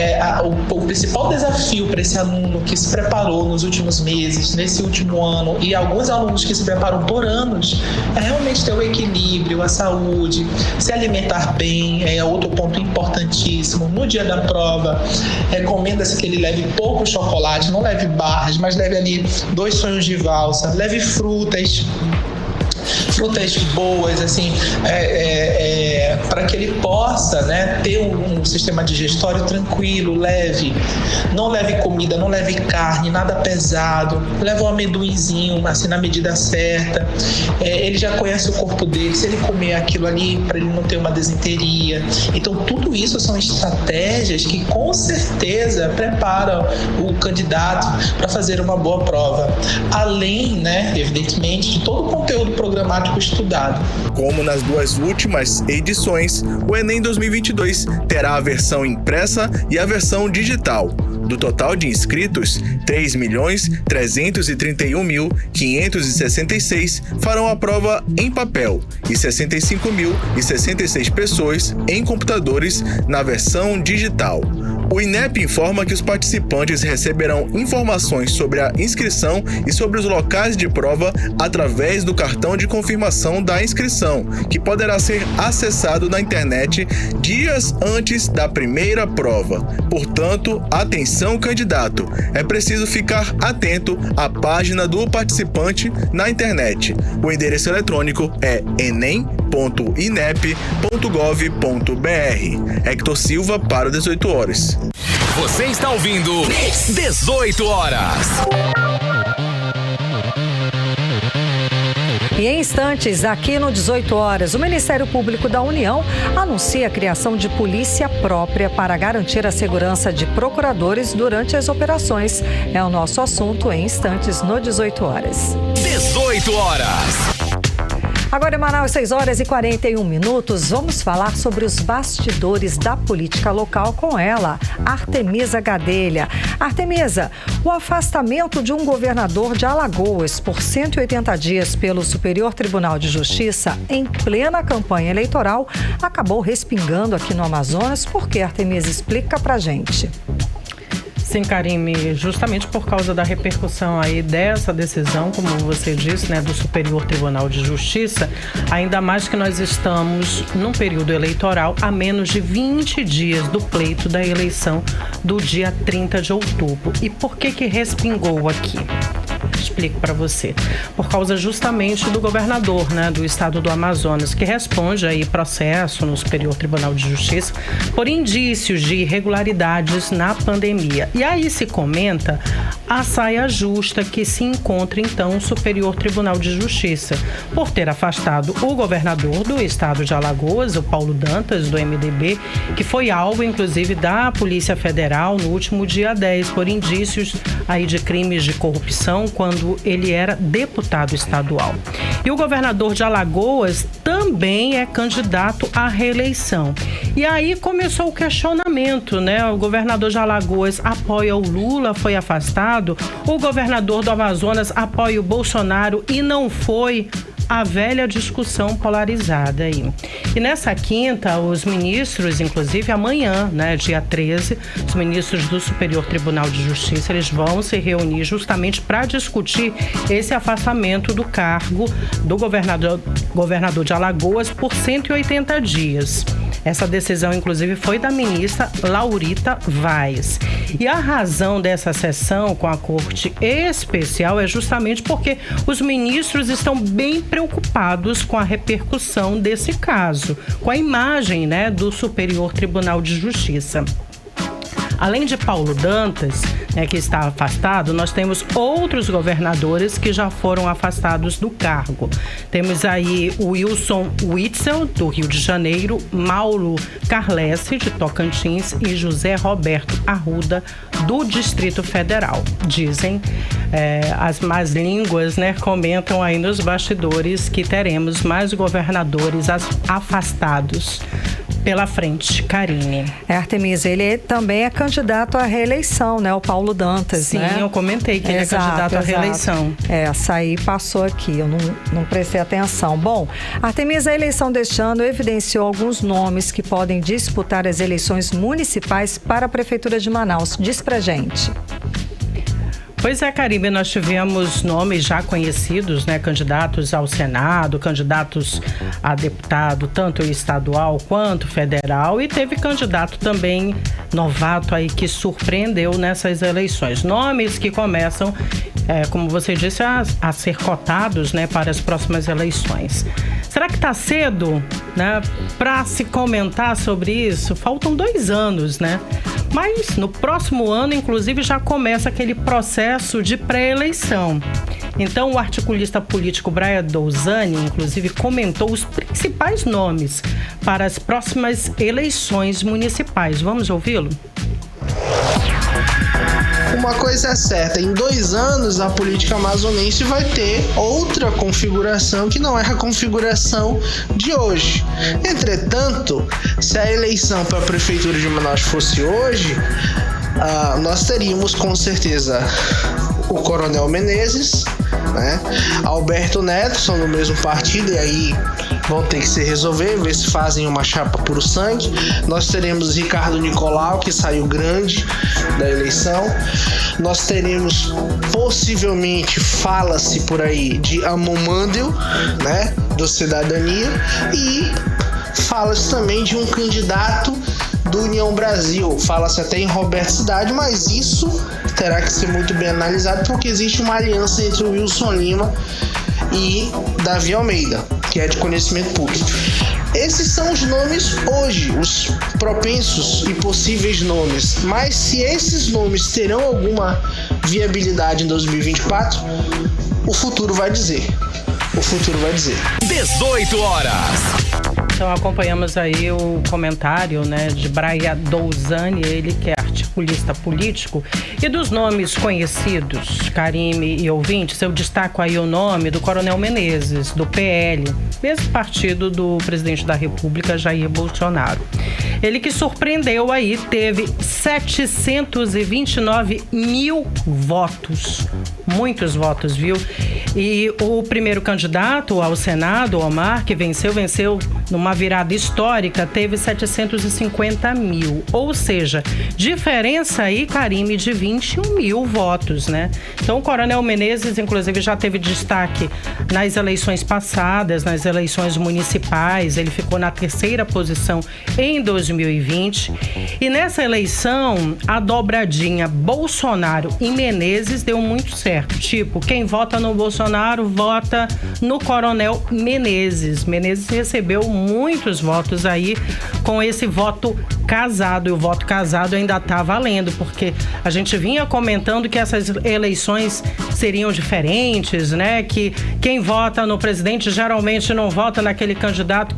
o principal desafio para esse aluno que se preparou nos últimos meses, nesse último ano, e alguns alunos que se preparam por anos, é realmente ter o equilíbrio, a saúde, se alimentar bem, é outro ponto importantíssimo. No dia da prova, recomenda-se que ele leve pouco chocolate, não leve barras, mas leve ali 2 sonhos de valsa, leve frutas boas, assim, para que ele possa, né, ter um sistema digestório tranquilo, leve. Não leve comida, não leve carne, nada pesado. Leve um amendoinzinho, assim, na medida certa. Ele já conhece o corpo dele, se ele comer aquilo ali, para ele não ter uma desinteria. Então, tudo isso são estratégias que, com certeza, preparam o candidato para fazer uma boa prova. Além, né, evidentemente, de todo o conteúdo programático estudado. Como nas 2 últimas edições, o Enem 2022 terá a versão impressa e a versão digital. Do total de inscritos, 3.331.566 farão a prova em papel e 65.066 pessoas em computadores na versão digital. O INEP informa que os participantes receberão informações sobre a inscrição e sobre os locais de prova através do cartão de confirmação da inscrição, que poderá ser acessado na internet dias antes da primeira prova. Portanto, atenção, candidato! É preciso ficar atento à página do participante na internet. O endereço eletrônico é enem.inep.gov.br. Hector Silva para 18 horas. Você está ouvindo 18 horas. E em instantes, aqui no 18 horas, o Ministério Público da União anuncia a criação de polícia própria para garantir a segurança de procuradores durante as operações. É o nosso assunto em instantes no 18 horas. 18 horas. Agora em Manaus, 6 horas e 41 minutos, vamos falar sobre os bastidores da política local com ela, Artemisa Gadelha. Artemisa, o afastamento de um governador de Alagoas por 180 dias pelo Superior Tribunal de Justiça em plena campanha eleitoral acabou respingando aqui no Amazonas. Por que, Artemisa? Explica pra gente. Sim, Karime, justamente por causa da repercussão aí dessa decisão, como você disse, né, do Superior Tribunal de Justiça, ainda mais que nós estamos num período eleitoral a menos de 20 dias do pleito da eleição do dia 30 de outubro. E por que respingou aqui? Explico para você. Por causa justamente do governador, né, do estado do Amazonas, que responde aí processo no Superior Tribunal de Justiça por indícios de irregularidades na pandemia. E aí se comenta a saia justa que se encontra então o Superior Tribunal de Justiça por ter afastado o governador do estado de Alagoas, o Paulo Dantas, do MDB, que foi alvo inclusive da Polícia Federal no último dia 10 por indícios aí de crimes de corrupção quando ele era deputado estadual. E o governador de Alagoas também é candidato à reeleição. E aí começou o questionamento, né? O governador de Alagoas apoia o Lula, foi afastado. O governador do Amazonas apoia o Bolsonaro e não foi. A velha discussão polarizada aí. E nessa quinta, os ministros, inclusive amanhã, né, dia 13, os ministros do Superior Tribunal de Justiça, eles vão se reunir justamente para discutir esse afastamento do cargo do governador de Alagoas por 180 dias. Essa decisão, inclusive, foi da ministra Laurita Vaz. E a razão dessa sessão com a Corte Especial é justamente porque os ministros estão bem preocupados com a repercussão desse caso, com a imagem, né, do Superior Tribunal de Justiça. Além de Paulo Dantas, né, que está afastado, nós temos outros governadores que já foram afastados do cargo. Temos aí o Wilson Witzel, do Rio de Janeiro, Mauro Carlesse, de Tocantins, e José Roberto Arruda, do Distrito Federal. Dizem as más línguas, né, comentam aí nos bastidores que teremos mais governadores afastados pela frente. Karine. Artemisa, ele também é candidato à reeleição, né? O Paulo Dantas, Sim, né? eu comentei que ele é candidato à reeleição. Essa aí passou aqui, eu não prestei atenção. Bom, Artemisa, a eleição deste ano evidenciou alguns nomes que podem disputar as eleições municipais para a Prefeitura de Manaus. Diz pra gente. Pois é, Karime, nós tivemos nomes já conhecidos, né? Candidatos ao Senado, candidatos a deputado, tanto estadual quanto federal, e teve candidato também novato aí que surpreendeu nessas eleições. Nomes que começam, como você disse, a ser cotados, né, para as próximas eleições. Será que está cedo, né, para se comentar sobre isso? Faltam 2 anos, né? Mas no próximo ano, inclusive, já começa aquele processo de pré-eleição. Então, o articulista político Brian Douzani, inclusive, comentou os principais nomes para as próximas eleições municipais. Vamos ouvi-lo? Uma coisa é certa, em 2 anos a política amazonense vai ter outra configuração que não é a configuração de hoje. Entretanto, se a eleição para a Prefeitura de Manaus fosse hoje, nós teríamos com certeza o Coronel Menezes, né? Alberto Neto, são do mesmo partido, e aí vão ter que se resolver, ver se fazem uma chapa puro sangue. Nós teremos Ricardo Nicolau, que saiu grande da eleição. Nós teremos, possivelmente, fala-se por aí, de Amon Mandel, né, do Cidadania, e fala-se também de um candidato do União Brasil. Fala-se até em Roberto Cidade, mas isso terá que ser muito bem analisado, porque existe uma aliança entre o Wilson Lima e Davi Almeida, que é de conhecimento público. Esses são os nomes hoje, os propensos e possíveis nomes. Mas se esses nomes terão alguma viabilidade em 2024, o futuro vai dizer. O futuro vai dizer. 18 horas. Então acompanhamos aí o comentário, né, de Brian Douzani, ele que é articulista político. E dos nomes conhecidos, Karime e ouvintes, eu destaco aí o nome do Coronel Menezes, do PL, mesmo partido do presidente da República, Jair Bolsonaro. Ele que surpreendeu aí, teve 729 mil votos. Muitos votos, viu? E o primeiro candidato ao Senado, Omar, que venceu numa virada histórica, teve 750 mil. Ou seja, diferença aí, Karime, de 21 mil votos, né? Então, o Coronel Menezes, inclusive, já teve destaque nas eleições passadas, nas eleições municipais. Ele ficou na 3ª posição em 2020. E nessa eleição, a dobradinha Bolsonaro e Menezes deu muito certo. Tipo, quem vota no Bolsonaro vota no Coronel Menezes. Menezes recebeu muitos votos aí com esse voto casado. E o voto casado ainda está valendo, porque a gente vinha comentando que essas eleições seriam diferentes, né? Que quem vota no presidente geralmente não vota naquele candidato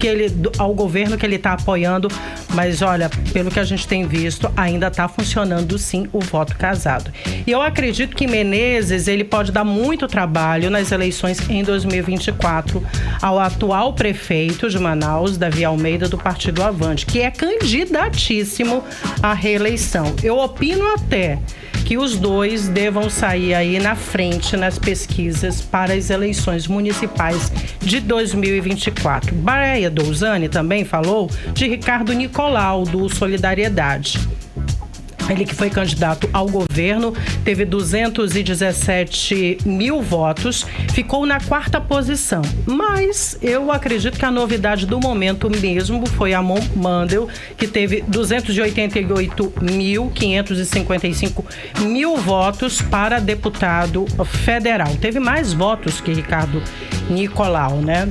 ao governo que ele está apoiando. Mas olha, pelo que a gente tem visto, ainda está funcionando sim o voto casado. E eu acredito que Menezes, ele pode dar muito trabalho nas eleições em 2024 ao atual prefeito de Manaus, Davi Almeida, do Partido Avante, que é candidatíssimo à reeleição. Eu opino até que os dois devam sair aí na frente nas pesquisas para as eleições municipais de 2024. Brian Douzani também falou de Ricardo Nicolau, do Solidariedade. Ele que foi candidato ao governo, teve 217 mil votos, ficou na 4ª posição. Mas eu acredito que a novidade do momento mesmo foi Amon Mandel, que teve 288.555 mil votos para deputado federal. Teve mais votos que Ricardo Nicolau, né?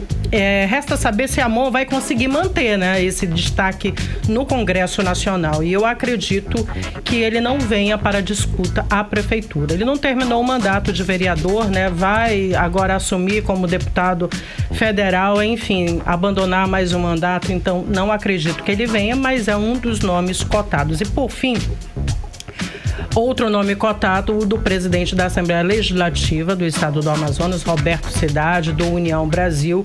Resta saber se Amon vai conseguir manter, né, esse destaque no Congresso Nacional. E eu acredito que ele não venha para disputa à prefeitura. Ele não terminou o mandato de vereador, né? Vai agora assumir como deputado federal, enfim, abandonar mais um mandato. Então, não acredito que ele venha, mas é um dos nomes cotados. E, por fim, outro nome cotado, o do presidente da Assembleia Legislativa do Estado do Amazonas, Roberto Cidade, do União Brasil,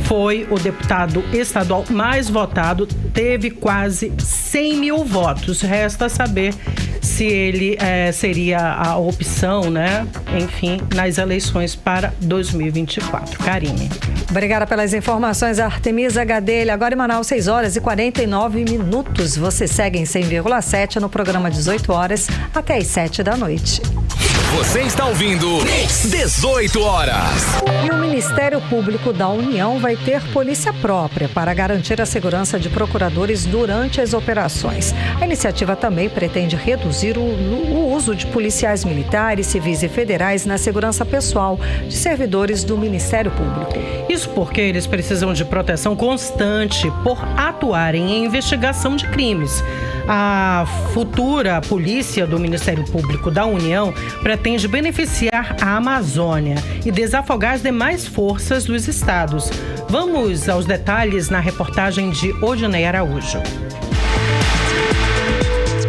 foi o deputado estadual mais votado, teve quase 100 mil votos. Resta saber se ele seria a opção, né? Enfim, nas eleições para 2024. Karine. Obrigada pelas informações, Artemisa Gadelha. Agora em Manaus, 6 horas e 49 minutos. Você segue em 100,7 no programa 18 horas até as 7 da noite. Você está ouvindo 18 horas. E o Ministério Público da União vai ter polícia própria para garantir a segurança de procuradores durante as operações. A iniciativa também pretende reduzir o uso de policiais militares, civis e federais na segurança pessoal de servidores do Ministério Público. Isso porque eles precisam de proteção constante por atuarem em investigação de crimes. A futura polícia do Ministério Público da União pretende beneficiar a Amazônia e desafogar as demais forças dos estados. Vamos aos detalhes na reportagem de Odinei Araújo.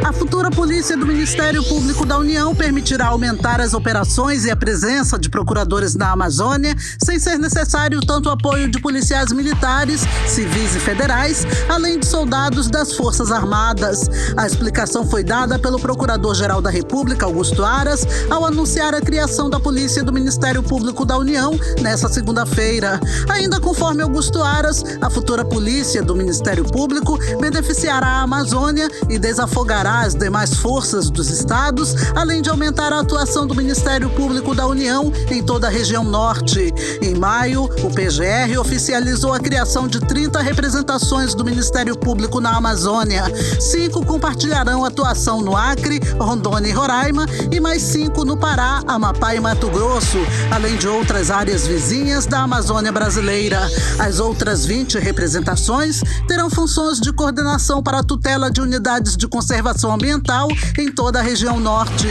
A futura polícia do Ministério Público da União permitirá aumentar as operações e a presença de procuradores na Amazônia, sem ser necessário tanto apoio de policiais militares, civis e federais, além de soldados das Forças Armadas. A explicação foi dada pelo Procurador-Geral da República, Augusto Aras, ao anunciar a criação da Polícia do Ministério Público da União nesta segunda-feira. Ainda conforme Augusto Aras, a futura polícia do Ministério Público beneficiará a Amazônia e desafogará as demais forças dos estados, além de aumentar a atuação do Ministério Público da União em toda a região norte. Em maio, o PGR oficializou a criação de 30 representações do Ministério Público na Amazônia. 5 compartilharão atuação no Acre, Rondônia e Roraima e mais 5 no Pará, Amapá e Mato Grosso, além de outras áreas vizinhas da Amazônia brasileira. As outras 20 representações terão funções de coordenação para a tutela de unidades de conservação ambiental em toda a região norte.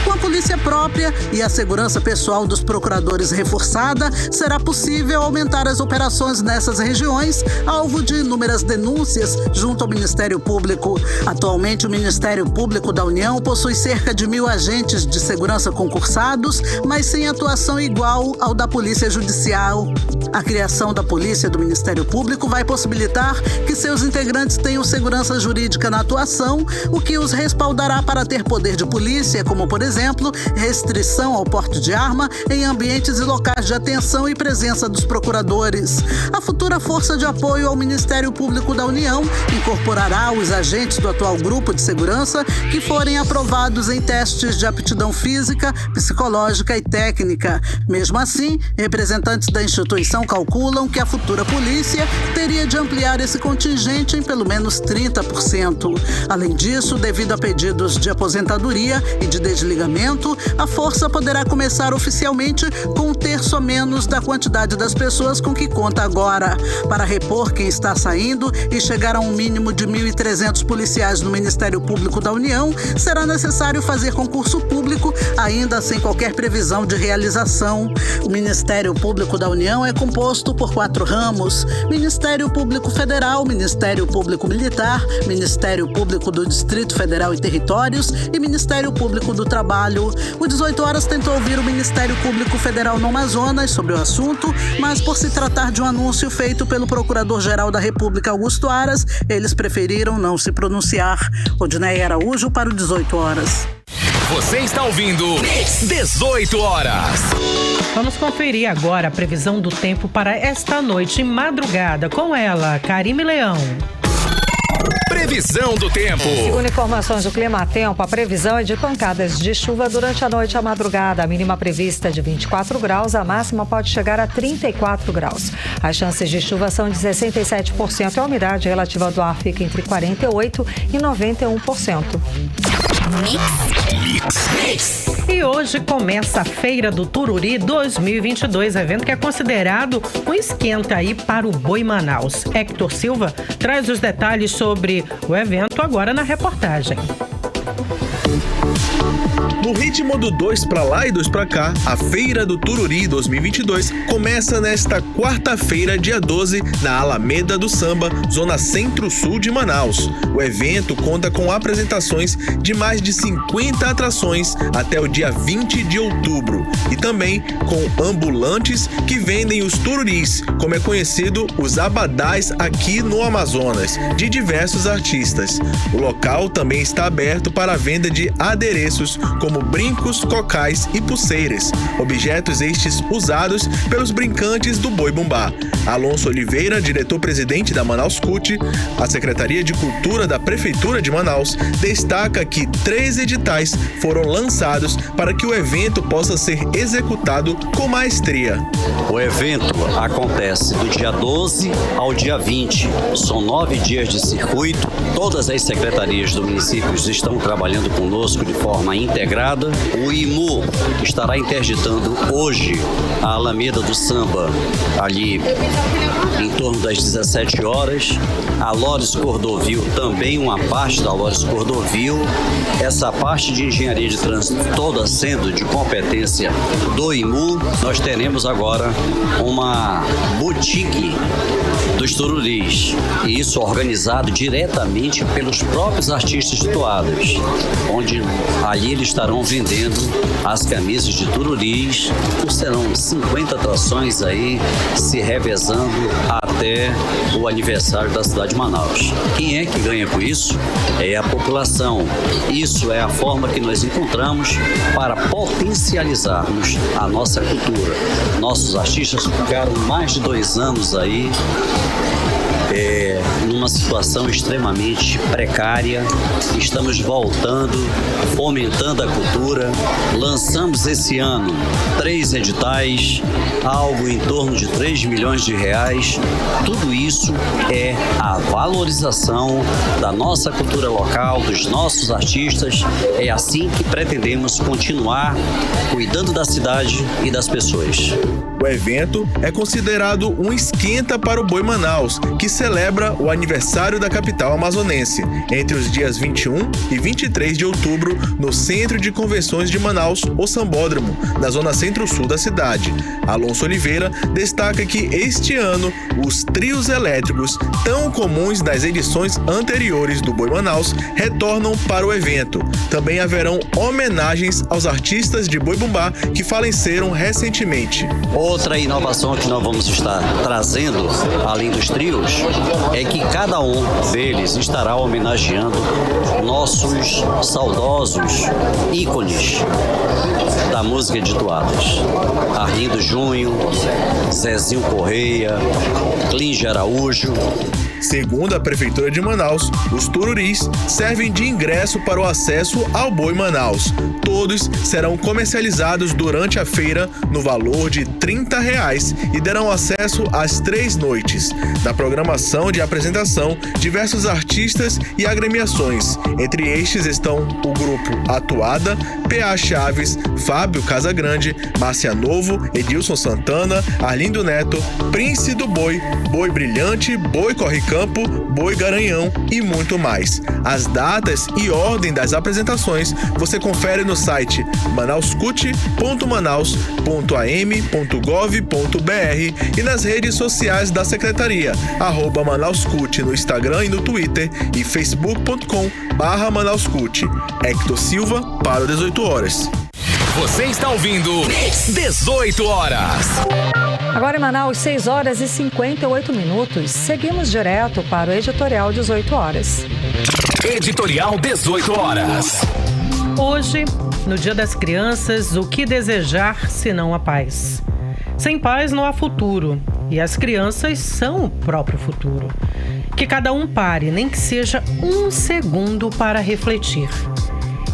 Com a polícia própria e a segurança pessoal dos procuradores reforçada, será possível aumentar as operações nessas regiões, alvo de inúmeras denúncias junto ao Ministério Público. Atualmente, o Ministério Público da União possui cerca de 1.000 agentes de segurança concursados, mas sem atuação igual ao da Polícia Judicial. A criação da Polícia do Ministério Público vai possibilitar que seus integrantes tenham segurança jurídica na atuação, o que os respaldará para ter poder de polícia, como, por exemplo, restrição ao porte de arma em ambientes e locais de atenção e presença dos procuradores. A futura força de apoio ao Ministério Público da União incorporará os agentes do atual grupo de segurança que forem aprovados em testes de aptidão física, psicológica e técnica. Mesmo assim, representantes da instituição calculam que a futura polícia teria de ampliar esse contingente em pelo menos 30%. Além disso, devido a pedidos de aposentadoria e de desligamento, a força poderá começar oficialmente com 1/3 a menos da quantidade das pessoas com que conta agora. Para repor quem está saindo e chegar a um mínimo de 1.300 policiais no Ministério Público da União, será necessário fazer concurso público, ainda sem qualquer previsão de realização. O Ministério Público da União é composto por 4 ramos: Ministério Público Federal, Ministério Público Militar, Ministério Público do Distrito Federal e Territórios e Ministério Público do Trabalho. O 18 horas tentou ouvir o Ministério Público Federal no Amazonas sobre o assunto, mas por se tratar de um anúncio feito pelo Procurador-Geral da República, Augusto Aras, eles preferiram não se pronunciar. Odinei Araújo para o 18 horas. Você está ouvindo 18 horas. Vamos conferir agora a previsão do tempo para esta noite e madrugada. Com ela, Karime Leão. Previsão do tempo. Segundo informações do Climatempo, a previsão é de pancadas de chuva durante a noite e a madrugada. A mínima prevista é de 24 graus, a máxima pode chegar a 34 graus. As chances de chuva são de 67% e a umidade relativa do ar fica entre 48% e 91%. Mix. E hoje começa a Feira do Tururi 2022, evento que é considerado um esquenta aí para o Boi Manaus. Hector Silva traz os detalhes sobre o evento agora na reportagem. No ritmo do 2 pra lá e 2 pra cá, a Feira do Tururi 2022 começa nesta quarta-feira, dia 12, na Alameda do Samba, zona centro-sul de Manaus. O evento conta com apresentações de mais de 50 atrações até o dia 20 de outubro e também com ambulantes que vendem os tururis, como é conhecido os abadás aqui no Amazonas, de diversos artistas. O local também está aberto para a venda de adereços como brincos, cocais e pulseiras, objetos estes usados pelos brincantes do Boi Bumbá. Alonso Oliveira, diretor-presidente da Manaus CUT, a Secretaria de Cultura da Prefeitura de Manaus, destaca que 3 editais foram lançados para que o evento possa ser executado com maestria. O evento acontece do dia 12 ao dia 20. São 9 dias de circuito. Todas as secretarias do município estão trabalhando conosco de forma integrada. O IMU estará interditando hoje a Alameda do Samba, ali em torno das 17 horas. A Lores Cordovil, também uma parte da Lores Cordovil. Essa parte de engenharia de trânsito toda sendo de competência do IMU. Nós teremos agora uma boutique dos tururis, e isso organizado diretamente pelos próprios artistas situados, onde ali eles estarão vendendo as camisas de tururis. Serão 50 atrações aí se revezando até o aniversário da cidade de Manaus. Quem é que ganha com isso? É a população. Isso é a forma que nós encontramos para potencializarmos a nossa cultura. Nossos artistas ficaram mais de 2 anos aí numa situação extremamente precária. Estamos voltando, fomentando a cultura. Lançamos esse ano 3 editais, algo em torno de 3 milhões de reais. Tudo isso é a valorização da nossa cultura local, dos nossos artistas. É assim que pretendemos continuar cuidando da cidade e das pessoas. O evento é considerado um esquenta para o Boi Manaus, que celebra o aniversário da capital amazonense, entre os dias 21 e 23 de outubro, no Centro de Convenções de Manaus, o Sambódromo, na zona centro-sul da cidade. Alonso Oliveira destaca que este ano os trios elétricos, tão comuns nas edições anteriores do Boi Manaus, retornam para o evento. Também haverão homenagens aos artistas de Boi Bumbá que faleceram recentemente. Outra inovação que nós vamos estar trazendo, além dos trios, é que cada um deles estará homenageando nossos saudosos ícones da música de toadas. Arlindo Junho, Zezinho Correia, Clíngia Araújo. Segundo a Prefeitura de Manaus, os tururis servem de ingresso para o acesso ao Boi Manaus. Todos serão comercializados durante a feira no valor de R$30 e terão acesso às 3 noites. Na programação de apresentação, diversos artistas e agremiações. Entre estes estão o grupo Atuada, P.A. Chaves, Fábio Casagrande, Márcia Novo, Edilson Santana, Arlindo Neto, Prince do Boi, Boi Brilhante, Boi Corre-Campo, Boi Garanhão e muito mais. As datas e ordem das apresentações você confere no site manauscut.manaus.am.gov.br e nas redes sociais da Secretaria, @ManausCut no Instagram e no Twitter e facebook.com/ManausCut. Hector Silva para o 18 horas. Você está ouvindo 18 horas. Agora em Manaus, 6 horas e 58 minutos. Seguimos direto para o Editorial 18 horas. Editorial 18 horas. Hoje, no Dia das Crianças, o que desejar senão a paz? Sem paz não há futuro, e as crianças são o próprio futuro. Que cada um pare, nem que seja 1 segundo, para refletir.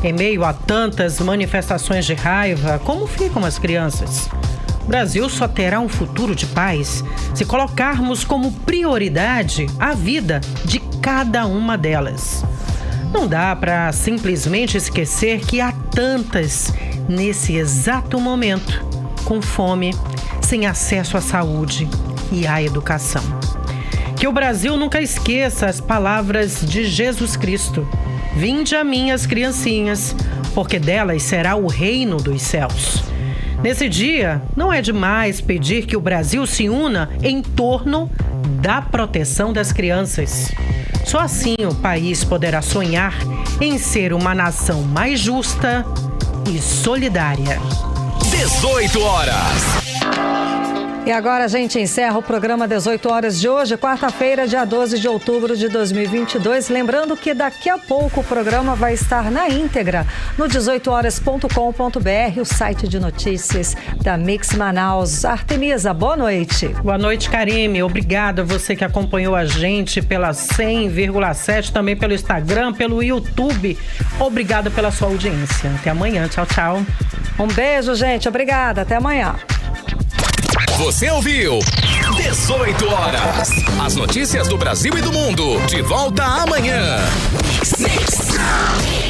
Em meio a tantas manifestações de raiva, como ficam as crianças? O Brasil só terá um futuro de paz se colocarmos como prioridade a vida de cada uma delas. Não dá para simplesmente esquecer que há tantas, nesse exato momento, com fome, sem acesso à saúde e à educação. Que o Brasil nunca esqueça as palavras de Jesus Cristo: "Vinde a mim, as criancinhas, porque delas será o reino dos céus. Nesse dia, não é demais pedir que o Brasil se una em torno da proteção das crianças. Só assim o país poderá sonhar em ser uma nação mais justa e solidária. 18 horas. E agora a gente encerra o programa 18 horas de hoje, quarta-feira, dia 12 de outubro de 2022. Lembrando que daqui a pouco o programa vai estar na íntegra no 18horas.com.br, o site de notícias da Mix Manaus. Artemisa, boa noite. Boa noite, Karime. Obrigada a você que acompanhou a gente pela 100,7, também pelo Instagram, pelo YouTube. Obrigada pela sua audiência. Até amanhã. Tchau, tchau. Um beijo, gente. Obrigada. Até amanhã. Você ouviu 18 horas. As notícias do Brasil e do mundo. De volta amanhã. Mix.